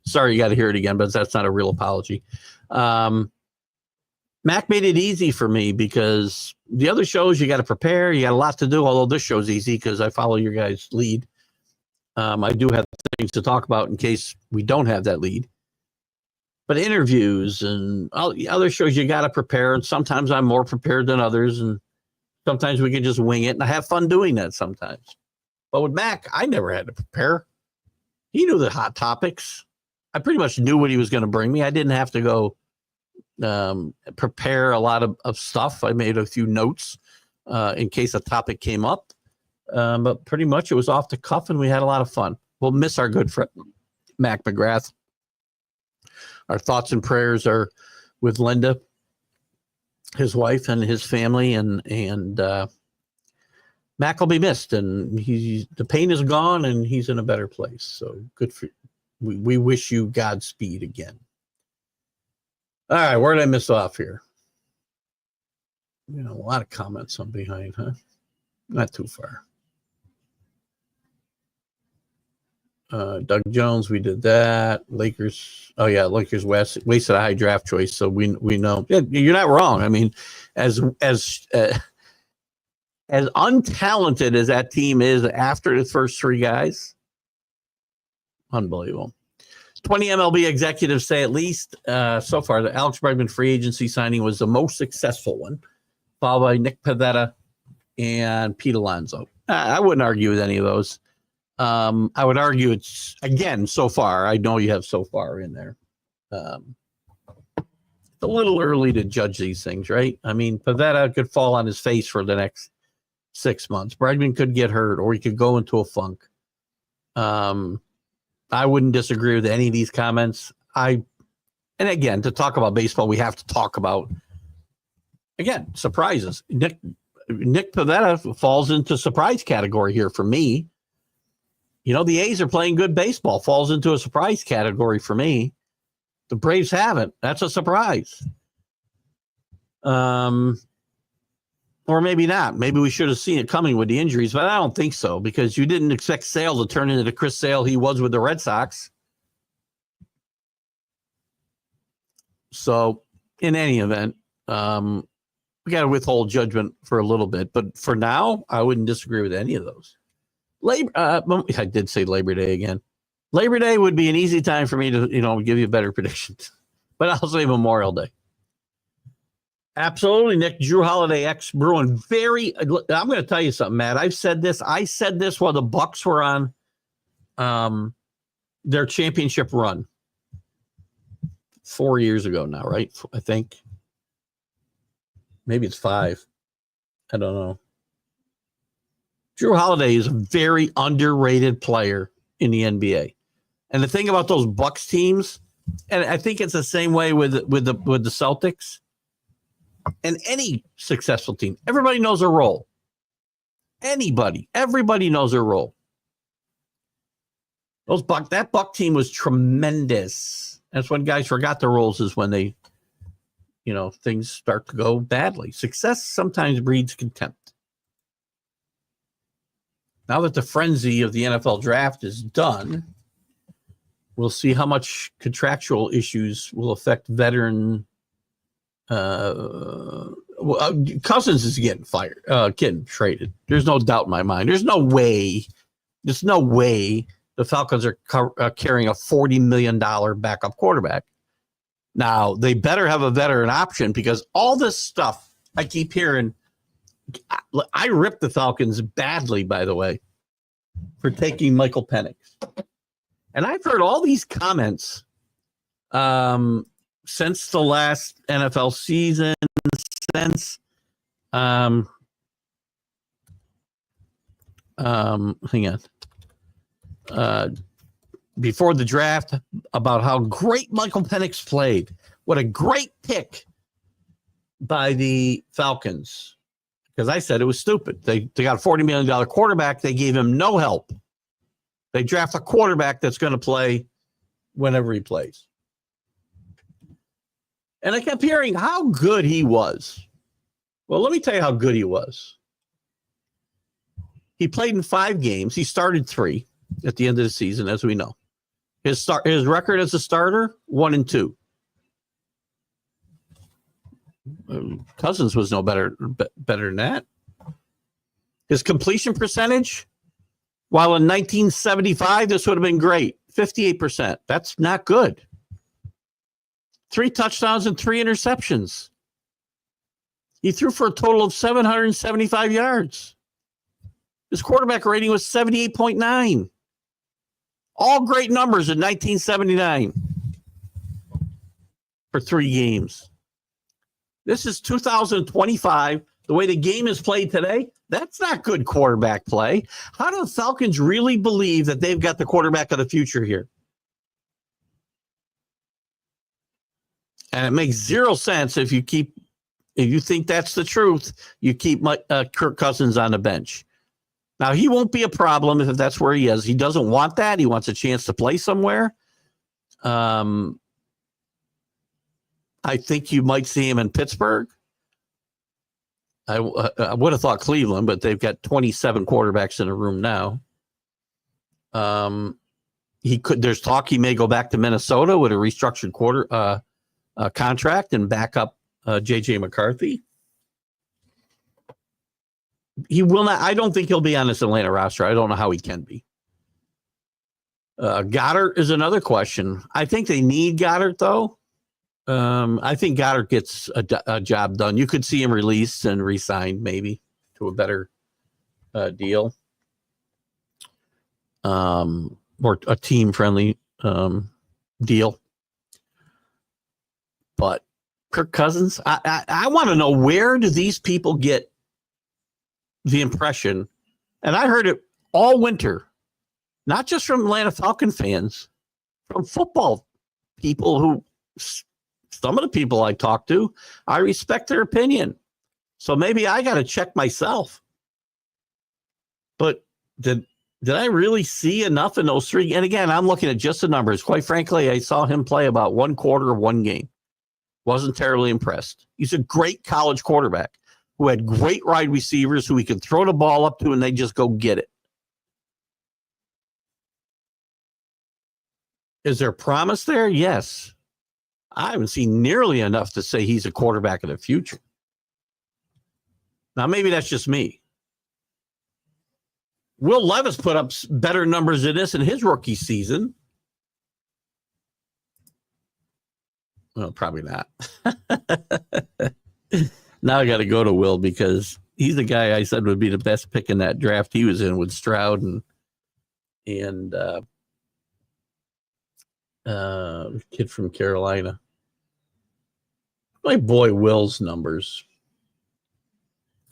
Sorry you got to hear it again, but that's not a real apology. Mac made it easy for me because the other shows you got to prepare. You got a lot to do, although this show's easy because I follow your guys' lead. I do have things to talk about in case we don't have that lead. But interviews and all the other shows, you got to prepare. And sometimes I'm more prepared than others. And sometimes we can just wing it. And I have fun doing that sometimes. But with Mac, I never had to prepare. He knew the hot topics. I pretty much knew what he was going to bring me. I didn't have to go prepare a lot of stuff. I made a few notes in case a topic came up. But pretty much it was off the cuff and we had a lot of fun. We'll miss our good friend, Mac McGrath. Our thoughts and prayers are with Linda, his wife, and his family, and Mac will be missed. And the pain is gone, and he's in a better place. So good for you. We wish you Godspeed again. All right, where did I miss off here? A lot of comments on behind, huh? Not too far. Doug Jones, we did that. Lakers. Oh yeah, Lakers wasted a high draft choice. So we know. Yeah, you're not wrong. I mean, as untalented as that team is after the first three guys, unbelievable. 20 MLB executives say at least so far the Alex Bregman free agency signing was the most successful one, followed by Nick Pivetta and Pete Alonso. I wouldn't argue with any of those. I would argue it's, again, so far. I know you have so far in there. It's a little early to judge these things, right? I mean, Pivetta could fall on his face for the next 6 months. Bregman could get hurt, or he could go into a funk. I wouldn't disagree with any of these comments. And again, to talk about baseball, we have to talk about, again, surprises. Nick Pivetta falls into surprise category here for me. You know, the A's are playing good baseball, falls into a surprise category for me. The Braves haven't. That's a surprise. Or maybe not. Maybe we should have seen it coming with the injuries, but I don't think so, because you didn't expect Sale to turn into the Chris Sale he was with the Red Sox. So, in any event, we got to withhold judgment for a little bit. But for now, I wouldn't disagree with any of those. I did say Labor Day again. Labor Day would be an easy time for me to, give you better predictions. But I'll say Memorial Day. Absolutely, Nick. Drew Holiday, ex-Bruin. I'm going to tell you something, Matt. I said this while the Bucks were on their championship run 4 years ago now, right? I think. Maybe it's 5. I don't know. Drew Holiday is a very underrated player in the NBA. And the thing about those Bucks teams, and I think it's the same way with the Celtics, and any successful team, everybody knows their role. Everybody knows their role. That Buck team was tremendous. That's when guys forgot their roles, is when they, things start to go badly. Success sometimes breeds contempt. Now that the frenzy of the NFL draft is done, we'll see how much contractual issues will affect veteran. Cousins is getting fired, getting traded. There's no doubt in my mind. There's no way the Falcons are carrying a $40 million backup quarterback. Now, they better have a veteran option, because all this stuff I keep hearing. I ripped the Falcons badly, by the way, for taking Michael Penix. And I've heard all these comments since the last NFL season, since hang on. Before the draft, about how great Michael Penix played. What a great pick by the Falcons. Because I said it was stupid. They got a $40 million quarterback. They gave him no help. They draft a quarterback that's going to play whenever he plays. And I kept hearing how good he was. Well, let me tell you how good he was. He played in 5 games. He started 3 at the end of the season, as we know. His record as a starter, 1-2. Cousins was no better than that. His completion percentage, while in 1975 this would have been great, 58%. That's not good. 3 touchdowns and 3 interceptions. He threw for a total of 775 yards. His quarterback rating was 78.9. All great numbers in 1979 for 3 games. This is 2025. The way the game is played today, that's not good quarterback play. How do the Falcons really believe that they've got the quarterback of the future here? And it makes 0 sense if you think that's the truth, you keep Kirk Cousins on the bench. Now, he won't be a problem if that's where he is. He doesn't want that. He wants a chance to play somewhere. I think you might see him in Pittsburgh. I would have thought Cleveland, but they've got 27 quarterbacks in a room now. There's talk he may go back to Minnesota with a restructured contract and back up JJ McCarthy. He will not. I don't think he'll be on this Atlanta roster. I don't know how he can be. Goddard is another question. I think they need Goddard, though. I think Goddard gets a job done. You could see him released and re-signed maybe to a better deal. Or a team-friendly deal. But Kirk Cousins, I want to know, where do these people get the impression? And I heard it all winter, not just from Atlanta Falcon fans, from football people who, some of the people I talk to, I respect their opinion. So maybe I got to check myself. But did I really see enough in those three? And again, I'm looking at just the numbers. Quite frankly, I saw him play about one quarter of one game. Wasn't terribly impressed. He's a great college quarterback who had great wide receivers who he could throw the ball up to and they just go get it. Is there promise there? Yes. I haven't seen nearly enough to say he's a quarterback of the future. Now, maybe that's just me. Will Levis put up better numbers than this in his rookie season. Well, probably not. Now I got to go to Will because he's the guy I said would be the best pick in that draft he was in with Stroud and kid from Carolina. My boy Will's numbers.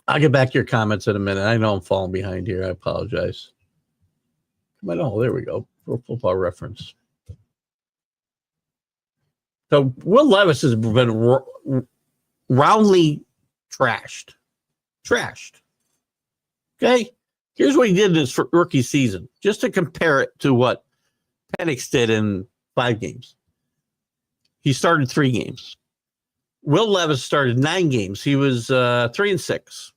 I'll get back to your comments in a minute. I know I'm falling behind here. I apologize. Oh, there we go. Pro Football Reference. So Will Levis has been roundly trashed. Okay? Here's what he did in his rookie season, just to compare it to what Penix did in 5 games. He started 3 games. Will Levis started 9 games. He was 3-6.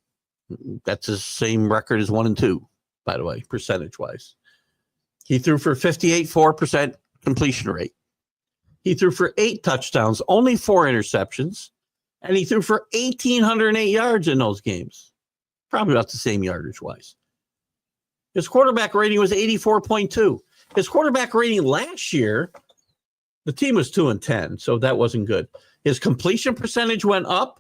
That's the same record as 1-2, by the way, percentage-wise. He threw for 58.4% completion rate. He threw for 8 touchdowns, only 4 interceptions, and he threw for 1,808 yards in those games. Probably about the same yardage-wise. His quarterback rating was 84.2. His quarterback rating last year, the team was 2-10, so that wasn't good. His completion percentage went up.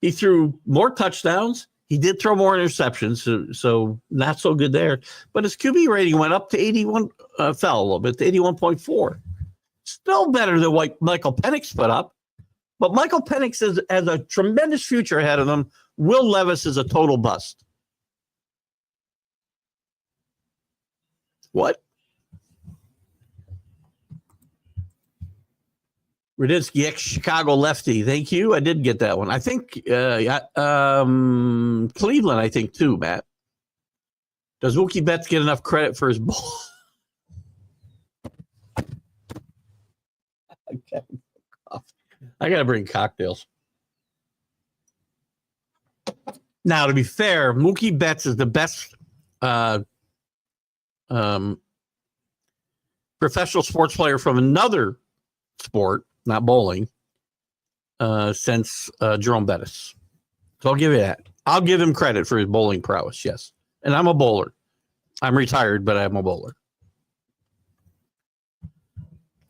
He threw more touchdowns. He did throw more interceptions, so not so good there. But his QB rating went up to 81, fell a little bit to 81.4. Still better than what Michael Penix put up. But Michael Penix has a tremendous future ahead of him. Will Levis is a total bust. What? Radinsky, ex-Chicago lefty. Thank you. I did get that one. I think Cleveland, I think, too, Matt. Does Mookie Betts get enough credit for his ball? I got to bring cocktails. Now, to be fair, Mookie Betts is the best professional sports player from another sport, not bowling, since Jerome Bettis. So I'll give you that. I'll give him credit for his bowling prowess, yes. And I'm a bowler. I'm retired, but I'm a bowler.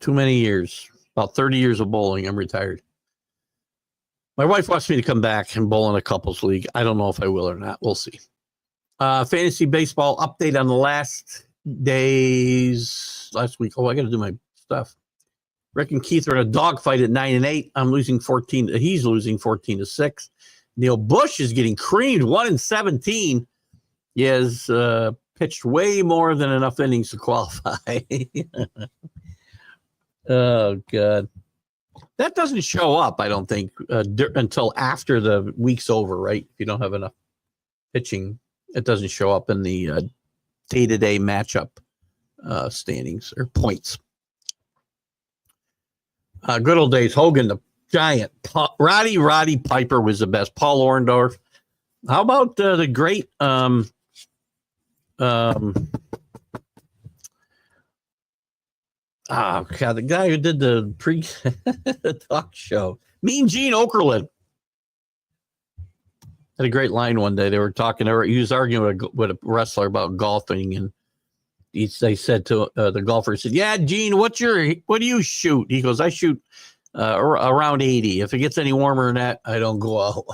Too many years. About 30 years of bowling. I'm retired. My wife wants me to come back and bowl in a couples league. I don't know if I will or not. We'll see. Fantasy baseball update on the last week. Oh, I got to do my stuff. Rick and Keith are in a dogfight at 9-8. I'm losing 14. He's losing 14-6. Neil Bush is getting creamed 1-17. He has pitched way more than enough innings to qualify. Oh, God. That doesn't show up, I don't think, until after the week's over, right? If you don't have enough pitching, it doesn't show up in the day-to-day matchup standings or points. Good old days. Hogan, the giant. Roddy Piper was the best. Paul Orndorff. How about the great Oh God, the guy who did the talk show, Mean Gene Okerlund, had a great line one day. They were talking. He was arguing with a wrestler about golfing, and they said to the golfer, said, "Yeah, Gene, what do you shoot?" He goes, "I shoot around 80. If it gets any warmer than that, I don't go out."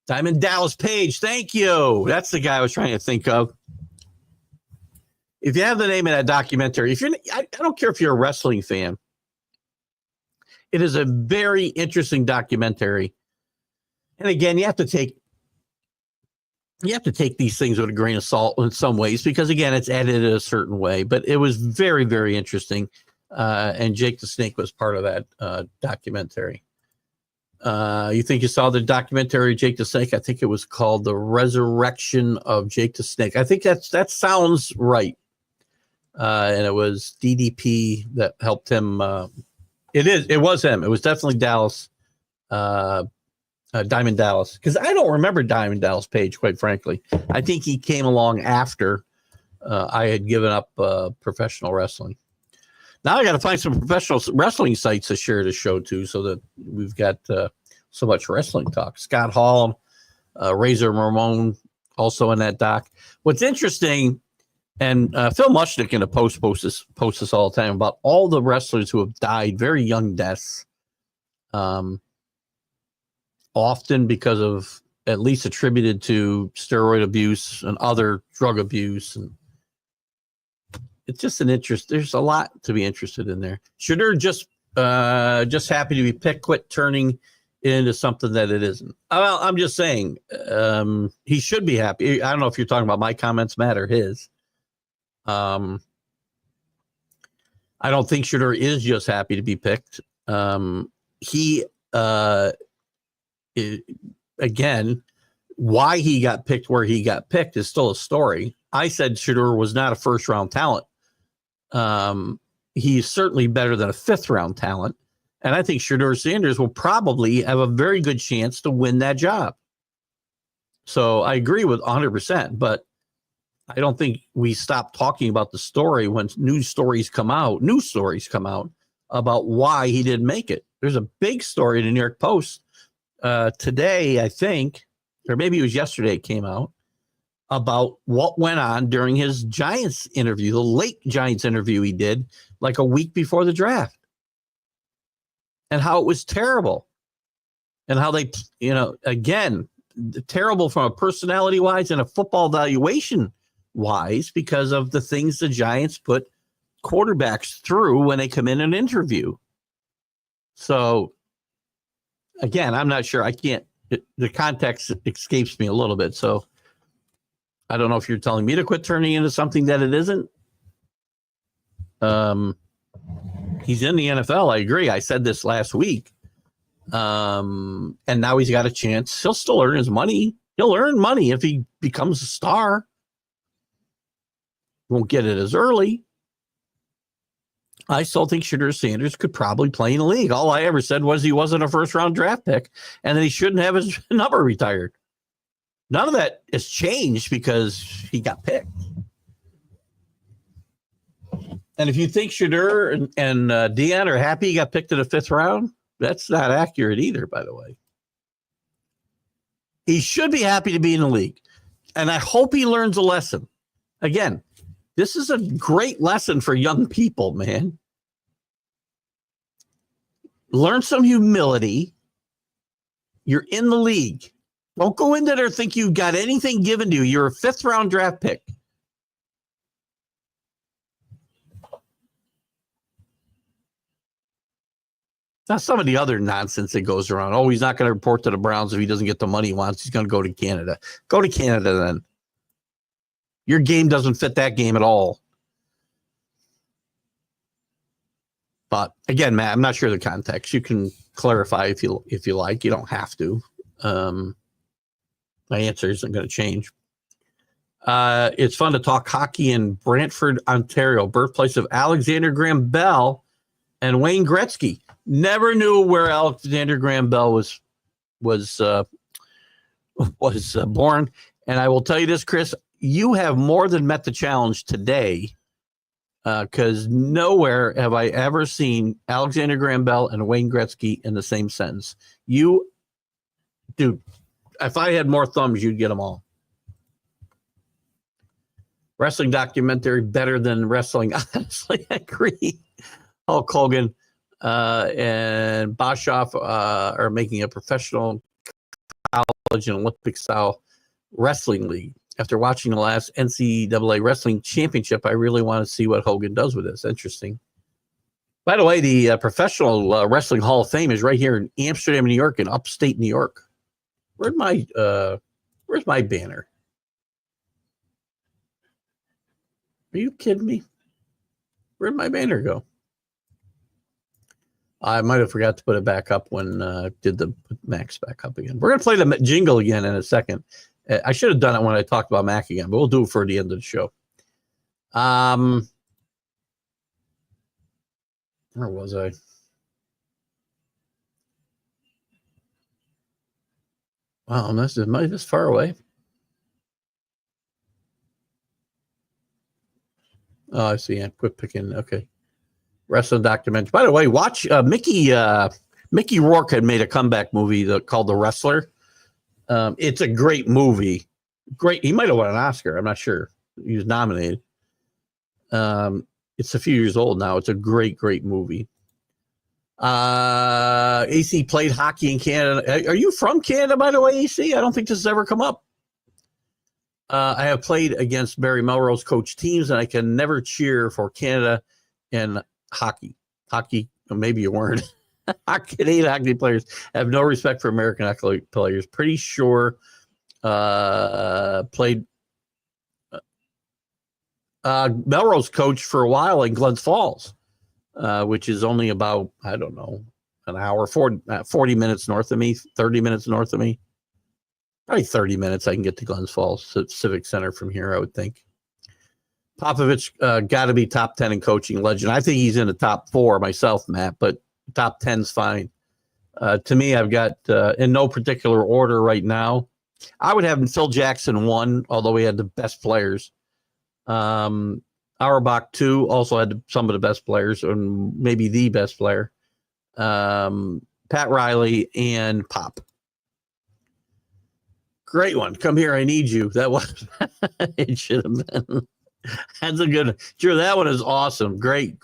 Diamond Dallas Page, thank you. That's the guy I was trying to think of. If you have the name of that documentary, I don't care if you're a wrestling fan. It is a very interesting documentary. And again, you have to take these things with a grain of salt in some ways, because again, it's edited a certain way, but it was very, very interesting. And Jake the Snake was part of that documentary. You think you saw the documentary Jake the Snake? I think it was called The Resurrection of Jake the Snake. I think that sounds right. And it was DDP that helped him. It was him. It was definitely Dallas, Diamond Dallas. Because I don't remember Diamond Dallas Page, quite frankly. I think he came along after I had given up professional wrestling. Now I got to find some professional wrestling sites to share the show to, so that we've got so much wrestling talk. Scott Hall, Razor Ramon, also in that doc. What's interesting, and Phil Mushnick in the posts this all the time about all the wrestlers who have died very young deaths, often because of, at least attributed to, steroid abuse and other drug abuse, and it's just an interest. There's a lot to be interested in there. Shedeur just happy to be picked, quit turning into something that it isn't. Well, I'm just saying, he should be happy. I don't know if you're talking about my comments, Matt, or his. I don't think Shedeur is just happy to be picked. Again, why he got picked where he got picked is still a story. I said Shedeur was not a first round talent. He's certainly better than a fifth round talent. And I think Shedeur Sanders will probably have a very good chance to win that job. So I agree with 100%, but I don't think we stop talking about the story when news stories come out about why he didn't make it. There's a big story in the New York Post today, I think, or maybe it was yesterday it came out, about what went on during his Giants interview, the late Giants interview he did like a week before the draft, and how it was terrible, and how they, again, terrible from a personality wise and a football evaluation wise, because of the things the Giants put quarterbacks through when they come in an interview. So again, I'm not sure. The context escapes me a little bit. So I don't know if you're telling me to quit turning into something that it isn't. He's in the NFL. I agree. I said this last week. And now he's got a chance. He'll still earn his money. He'll earn money if he becomes a star. Won't get it as early. I still think Shedeur Sanders could probably play in the league. All I ever said was he wasn't a first-round draft pick and that he shouldn't have his number retired. None of that has changed because he got picked. And if you think Shedeur and Deion are happy he got picked in the fifth round, that's not accurate either, by the way. He should be happy to be in the league. And I hope he learns a lesson. Again, this is a great lesson for young people, man. Learn some humility. You're in the league. Don't go into there think you got anything given to you. You're a fifth round draft pick. Now, some of the other nonsense that goes around. Oh, he's not going to report to the Browns if he doesn't get the money he wants. He's going to go to Canada. Go to Canada then. Your game doesn't fit that game at all. But again, Matt, I'm not sure the context. You can clarify if you like. You don't have to. My answer isn't going to change. It's fun to talk hockey in Brantford, Ontario, birthplace of Alexander Graham Bell and Wayne Gretzky. Never knew where Alexander Graham Bell was born. And I will tell you this, Chris, you have more than met the challenge today because nowhere have I ever seen Alexander Graham Bell and Wayne Gretzky in the same sentence. Dude, if I had more thumbs, you'd get them all. Wrestling documentary better than wrestling. Honestly, I agree. Hulk Hogan and Bischoff are making a professional college and Olympic style wrestling league. After watching the last NCAA wrestling championship, I really want to see what Hogan does with this. Interesting. By the way, the Professional Wrestling Hall of Fame is right here in Amsterdam, New York, in upstate New York. Where's my banner? Are you kidding me? Where'd my banner go? I might have forgot to put it back up when did the Max back up again. We're going to play the jingle again in a second. I should have done it when I talked about Mac again, but we'll do it for the end of the show. Where was I? Wow, this is this far away. Oh, I see. I quit picking. Okay. Wrestling documentary. By the way, watch Mickey Rourke had made a comeback movie called The Wrestler. It's a great movie. Great. He might have won an Oscar. I'm not sure. He was nominated. It's a few years old now. It's a great, great movie. AC played hockey in Canada. Are you from Canada, by the way, AC? I don't think this has ever come up. I have played against Barry Melrose coach teams, and I can never cheer for Canada in hockey. Hockey, maybe you weren't. Canadian hockey players have no respect for American hockey players. Pretty sure played Melrose coach for a while in Glens Falls, which is only about, I don't know, an hour, 40 minutes north of me, 30 minutes north of me. Probably 30 minutes I can get to Glens Falls Civic Center from here, I would think. Popovich got to be top 10 in coaching legend. I think he's in the top 4 myself, Matt, but top 10's fine. To me, I've got, in no particular order right now, I would have Phil Jackson 1, although he had the best players. Auerbach 2 also had some of the best players, or maybe the best player. Pat Riley and Pop. Great one. Come here, I need you. That was it should have been. That's a good one. Sure, that one is awesome. Great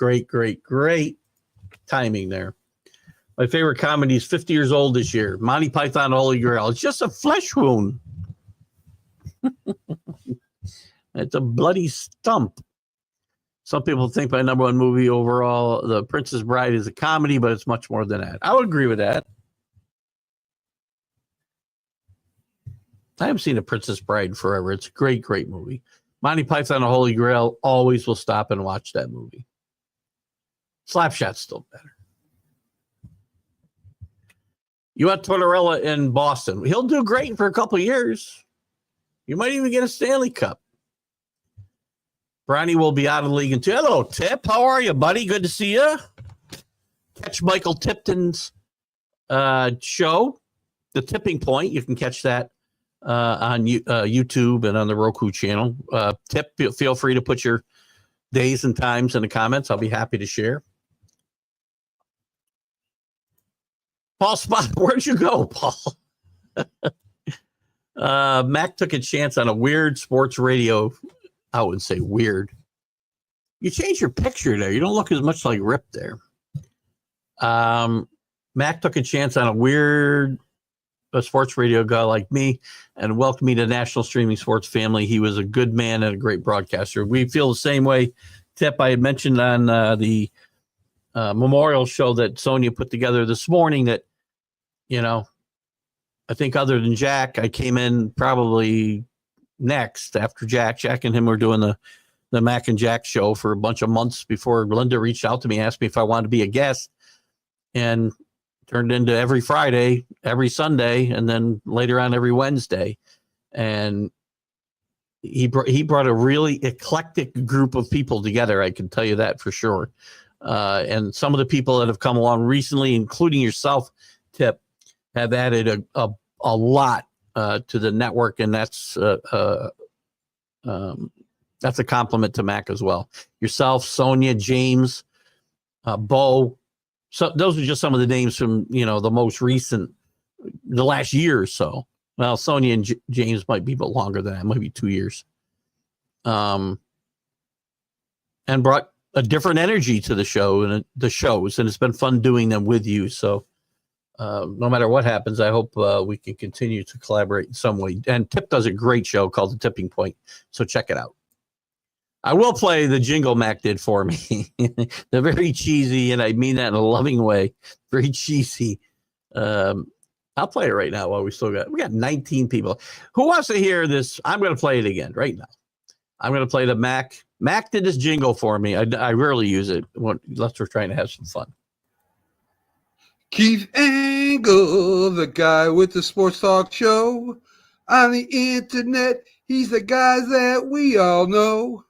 timing there. My favorite comedy is 50 years old this year. Monty Python Holy Grail. It's just a flesh wound. It's a bloody stump. Some people think my number 1 movie overall, The Princess Bride, is a comedy, but it's much more than that. I would agree with that. I haven't seen The Princess Bride forever. It's a great, great movie. Monty Python and Holy Grail, always will stop and watch that movie. Slapshot's still better. You want Tortorella in Boston. He'll do great for a couple of years. You might even get a Stanley Cup. Bronny will be out of the league in 2. Hello, Tip. How are you, buddy? Good to see you. Catch Michael Tipton's show, The Tipping Point. You can catch that on YouTube and on the Roku channel. Tip, feel free to put your days and times in the comments. I'll be happy to share. Paul Spot, where'd you go, Paul? Mac took a chance on a weird sports radio. I wouldn't say weird. You changed your picture there. You don't look as much like Rip there. Mac took a chance on a weird sports radio guy like me and welcomed me to the national streaming sports family. He was a good man and a great broadcaster. We feel the same way. Tip, I had mentioned on the memorial show that Sonia put together this morning that, you know, I think other than Jack, I came in probably next after Jack. Jack and him were doing the Mac and Jack show for a bunch of months before Linda reached out to me, asked me if I wanted to be a guest, and turned into every Friday, every Sunday, and then later on every Wednesday. And he brought a really eclectic group of people together. I can tell you that for sure. And some of the people that have come along recently, including yourself, Tip, have added a lot to the network, and that's That's a compliment to Mac as well. Yourself, Sonia, James, Bo. So those are just some of the names from, the most recent, the last year or so. Well, Sonia and James might be a bit longer than that, maybe 2 years. And brought a different energy to the show and the shows, and it's been fun doing them with you. So no matter what happens, I hope we can continue to collaborate in some way. And Tip does a great show called The Tipping Point, so check it out. I will play the jingle Mac did for me. They're very cheesy, and I mean that in a loving way. Very cheesy. I'll play it right now while we got 19 people. Who wants to hear this? I'm going to play it again right now. I'm going to play the Mac. Mac did this jingle for me. I rarely use it unless we're trying to have some fun. Keith Engle, the guy with the sports talk show. On the internet, he's the guy that we all know.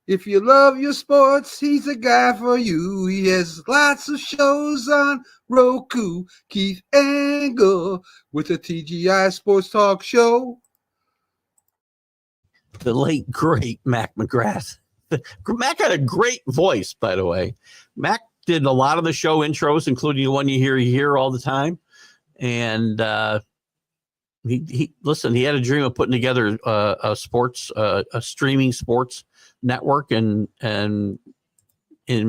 If you love your sports, he's the guy for you. He has lots of shows on Roku. Keith Engle with the TGI Sports Talk Show. The late, great Mac McGrath. Mac had a great voice, by the way. Mac did a lot of the show intros, including the one you hear all the time. And he had a dream of putting together a streaming sports network, and in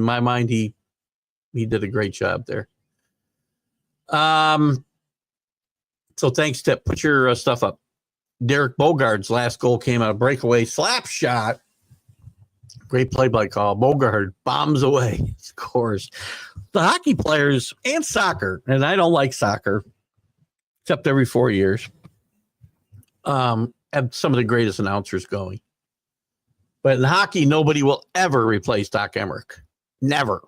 my mind, he did a great job there. So thanks, Tip. Put your stuff up. Derek Bogard's last goal came out, a breakaway slap shot. Great play-by call. Bogard bombs away, scores. The hockey players and soccer, and I don't like soccer, except every 4 years, have some of the greatest announcers going. But in hockey, nobody will ever replace Doc Emmerich. Never.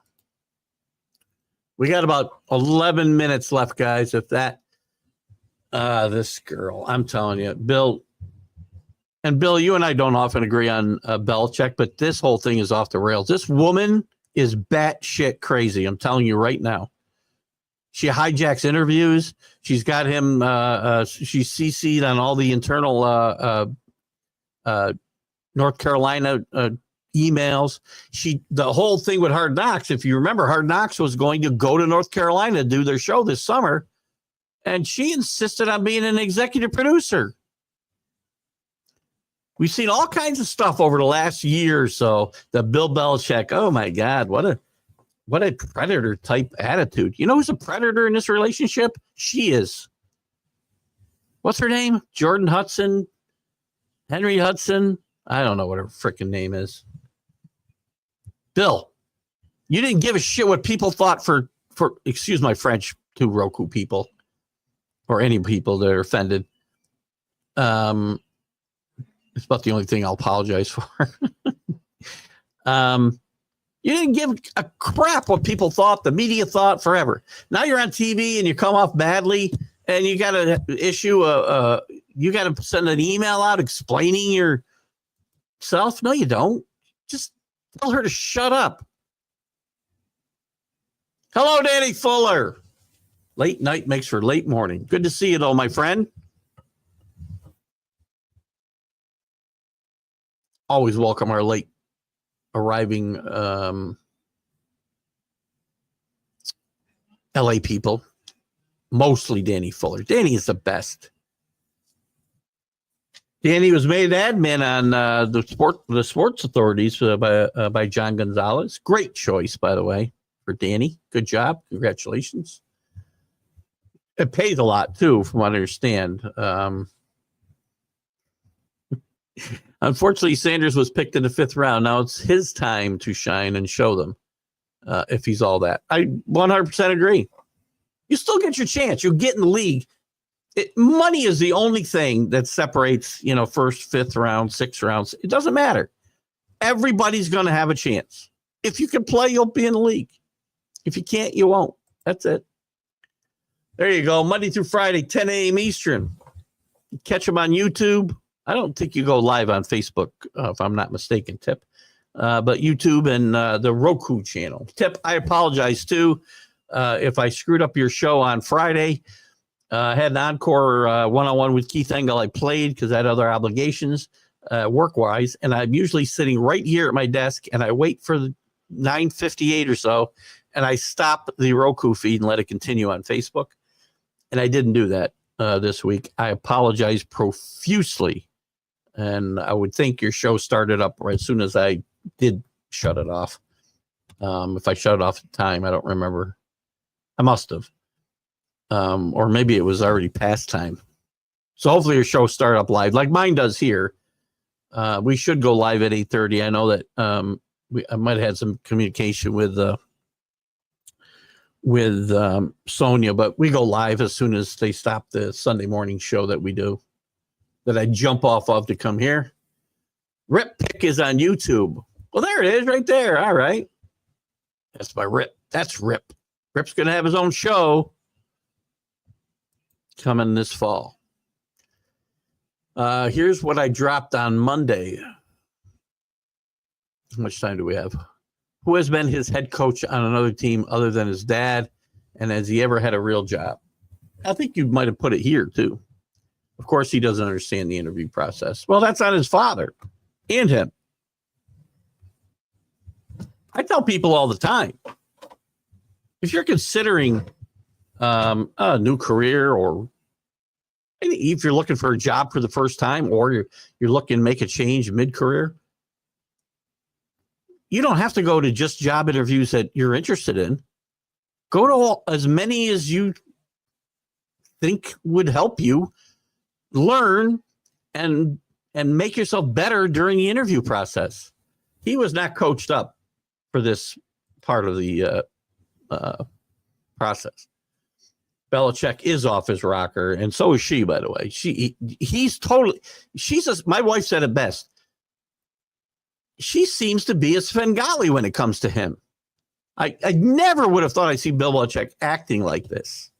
We got about 11 minutes left, guys. If that, this girl, I'm telling you, Bill, you and I don't often agree on Belichick, but this whole thing is off the rails. This woman is batshit crazy. I'm telling you right now. She hijacks interviews. She's got him. She's CC'd on all the internal North Carolina emails. The whole thing with Hard Knocks, if you remember, Hard Knocks was going to go to North Carolina to do their show this summer, and she insisted on being an executive producer. We've seen all kinds of stuff over the last year or so. The Bill Belichick, oh my God, what a predator type attitude. You know who's a predator in this relationship? She is. What's her name? Jordan Hudson? Henry Hudson? I don't know what her freaking name is. Bill, you didn't give a shit what people thought for excuse my French to Roku people or any people that are offended. It's about the only thing I'll apologize for. You didn't give a crap what people thought, the media thought forever. Now you're on TV and you come off badly and you got to issue you got to send an email out explaining yourself. No, you don't. Just tell her to shut up. Hello, Danny Fuller. Late night makes for late morning. Good to see you, though, my friend. Always welcome our late arriving LA people. Mostly Danny Fuller. Danny is the best. Danny was made admin on the sports authorities by John Gonzalez. Great choice, by the way, for Danny. Good job. Congratulations. It pays a lot, too, from what I understand. Unfortunately, Sanders was picked in the 5th round. Now it's his time to shine and show them if he's all that. I 100% agree. You still get your chance. You'll get in the league. Money is the only thing that separates, 1st, 5th round, 6th rounds. It doesn't matter. Everybody's going to have a chance. If you can play, you'll be in the league. If you can't, you won't. That's it. There you go. Monday through Friday, 10 a.m. Eastern. Catch them on YouTube. I don't think you go live on Facebook, if I'm not mistaken, Tip. But YouTube and the Roku channel. Tip, I apologize, too, if I screwed up your show on Friday. I had an encore one-on-one with Keith Engle I played because I had other obligations. work-wise, and I'm usually sitting right here at my desk, and I wait for the 9:58 or so, and I stop the Roku feed and let it continue on Facebook. And I didn't do that this week. I apologize profusely, and I would think your show started up right as soon as I did shut it off. If I shut it off at the time, I don't remember. I must have. Or maybe it was already past time. So hopefully your show started up live like mine does here. We should go live at 8:30. I know that I might have had some communication with Sonia, but we go live as soon as they stop the Sunday morning show that we do, that I jump off of to come here. Rip Pick is on YouTube. Well, there it is right there. All right. That's my Rip. That's Rip. Rip's going to have his own show coming this fall. Here's what I dropped on Monday. How much time do we have? Who has been his head coach on another team other than his dad? And has he ever had a real job? I think you might have put it here, too. Of course, he doesn't understand the interview process. Well, that's on his father and him. I tell people all the time, if you're considering a new career, or if you're looking for a job for the first time, or you're looking to make a change mid-career, you don't have to go to just job interviews that you're interested in. Go to as many as you think would help you learn and make yourself better during the interview process. He was not coached up for this part of the process. Belichick is off his rocker, and so is she, by the way. My wife said it best. She seems to be a Svengali when it comes to him. I never would have thought I'd see Bill Belichick acting like this.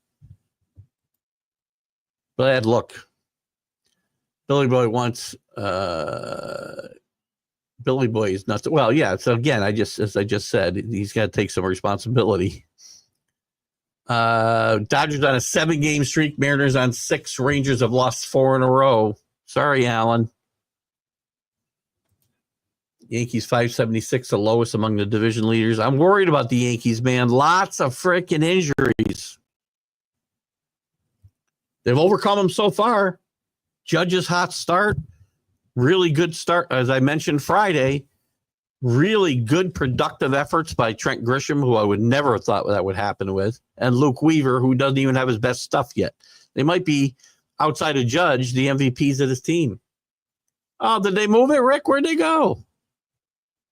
Bad look. Billy Boy wants Billy Boy is nuts. Well, yeah. So again, as I just said, he's got to take some responsibility. Dodgers on a 7-game streak. Mariners on 6. Rangers have lost 4 in a row. Sorry, Alan. Yankees 576, the lowest among the division leaders. I'm worried about the Yankees, man. Lots of freaking injuries. They've overcome them so far. Judge's hot start. Really good start, as I mentioned Friday. Really good productive efforts by Trent Grisham, who I would never have thought that would happen with, and Luke Weaver, who doesn't even have his best stuff yet. They might be, outside of Judge, the MVPs of his team. Oh, did they move it, Rick? Where'd they go?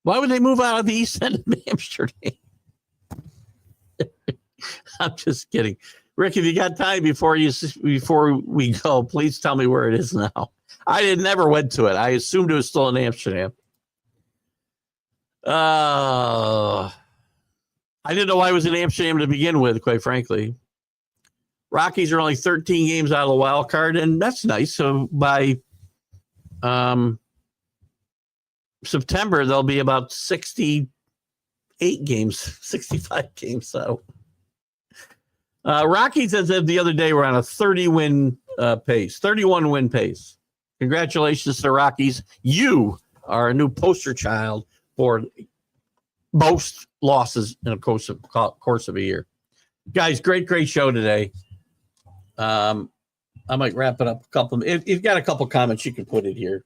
Why would they move out of the East End of Amsterdam? I'm just kidding. Rick, if you got time before we go, please tell me where it is now. I never went to it. I assumed it was still in Amsterdam. I didn't know why it was in Amsterdam to begin with, quite frankly. Rockies are only 13 games out of the wild card, and that's nice. So by September, they'll be about 68 games, 65 games. So Rockies, as of the other day, were on a 31 win pace. Congratulations to the Rockies. You are a new poster child for most losses in a course of a year. Guys, great show today. I might wrap it up a couple. If you've got a couple comments, you can put it here.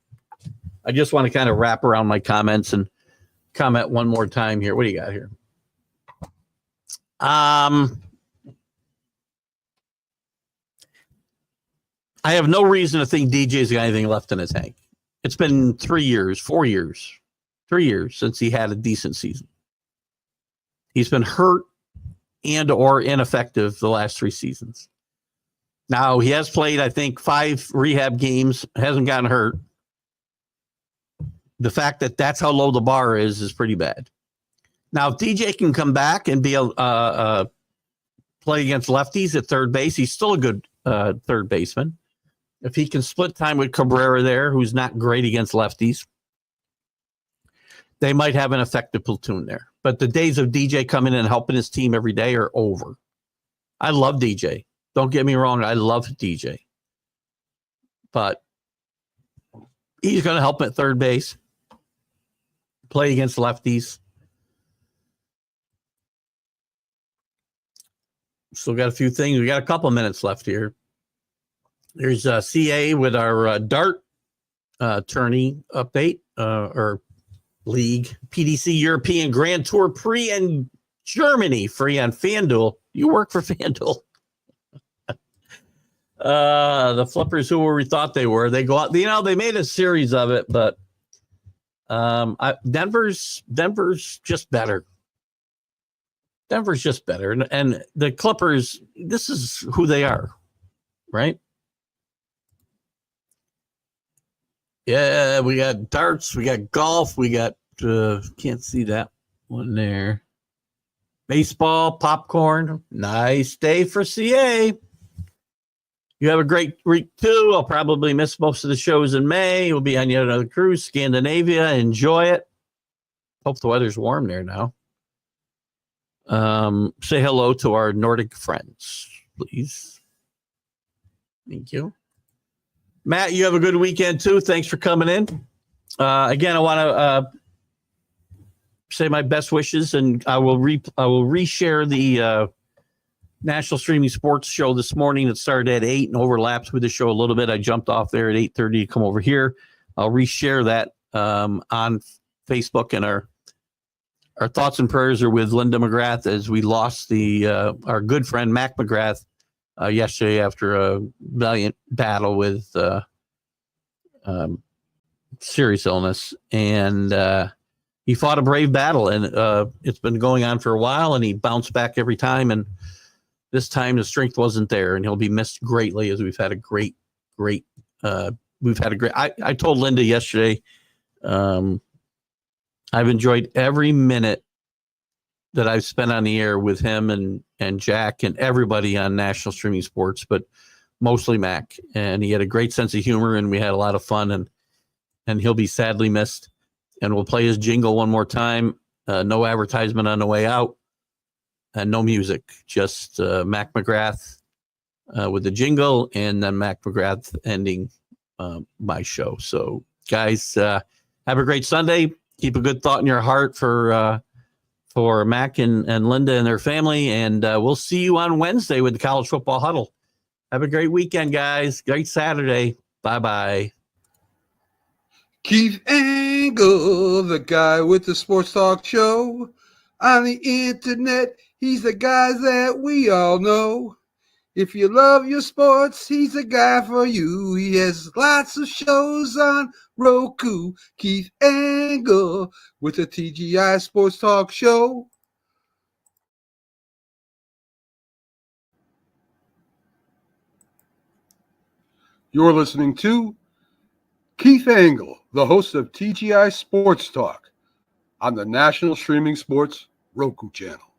I just want to kind of wrap around my comments and comment one more time here. What do you got here? I have no reason to think DJ's got anything left in his tank. It's been 4 years since he had a decent season. He's been hurt and or ineffective the last 3 seasons. Now, he has played, I think, 5 rehab games, hasn't gotten hurt. The fact that that's how low the bar is pretty bad. Now, if DJ can come back and be play against lefties at third base, he's still a good third baseman. If he can split time with Cabrera there, who's not great against lefties, they might have an effective platoon there. But the days of DJ coming in and helping his team every day are over. I love DJ. Don't get me wrong. I love DJ. But He's going to help at third base, play against lefties. Still got a few things. We got a couple minutes left here. There's CA with our dart tourney update or league. PDC European Grand Tour Prix in Germany, free on FanDuel. You work for FanDuel. The flippers, who we thought they were, they go out. You know, they made a series of it, but Denver's just better. Denver's just better, and the Clippers. This is who they are, right? Yeah, we got darts, we got golf, we got can't see that one there. Baseball, popcorn. Nice day for CA. You have a great week too. I'll probably miss most of the shows in May. We'll be on yet another cruise, Scandinavia. Enjoy it. Hope the weather's warm there now. Say hello to our Nordic friends, please. Thank you. Matt, you have a good weekend too. Thanks for coming in. Again, I want to say my best wishes, and I will reshare the National Streaming Sports show this morning. It started at 8 and overlaps with the show a little bit. I jumped off there at 8:30 to come over here. I'll reshare that on Facebook, and our thoughts and prayers are with Linda McGrath as we lost our good friend Mac McGrath yesterday after a valiant battle with serious illness. And he fought a brave battle, and it's been going on for a while, and he bounced back every time. And this time the strength wasn't there, and he'll be missed greatly, as we've had a great I told Linda yesterday, I've enjoyed every minute that I've spent on the air with him and Jack and everybody on National Streaming Sports, but mostly Mac. And he had a great sense of humor, and we had a lot of fun, and he'll be sadly missed. And we'll play his jingle one more time. No advertisement on the way out, and no music, just Mac McGrath with the jingle, and then Mac McGrath ending my show. So, guys, have a great Sunday. Keep a good thought in your heart for Mac and Linda and their family. And we'll see you on Wednesday with the College Football Huddle. Have a great weekend, guys. Great Saturday. Bye-bye. Keith Engle, the guy with the sports talk show. On the internet, he's the guy that we all know. If you love your sports, he's the guy for you. He has lots of shows on Roku. Keith Engle with the TGI Sports Talk Show. You're listening to Keith Engle, the host of TGI Sports Talk on the National Streaming Sports Roku channel.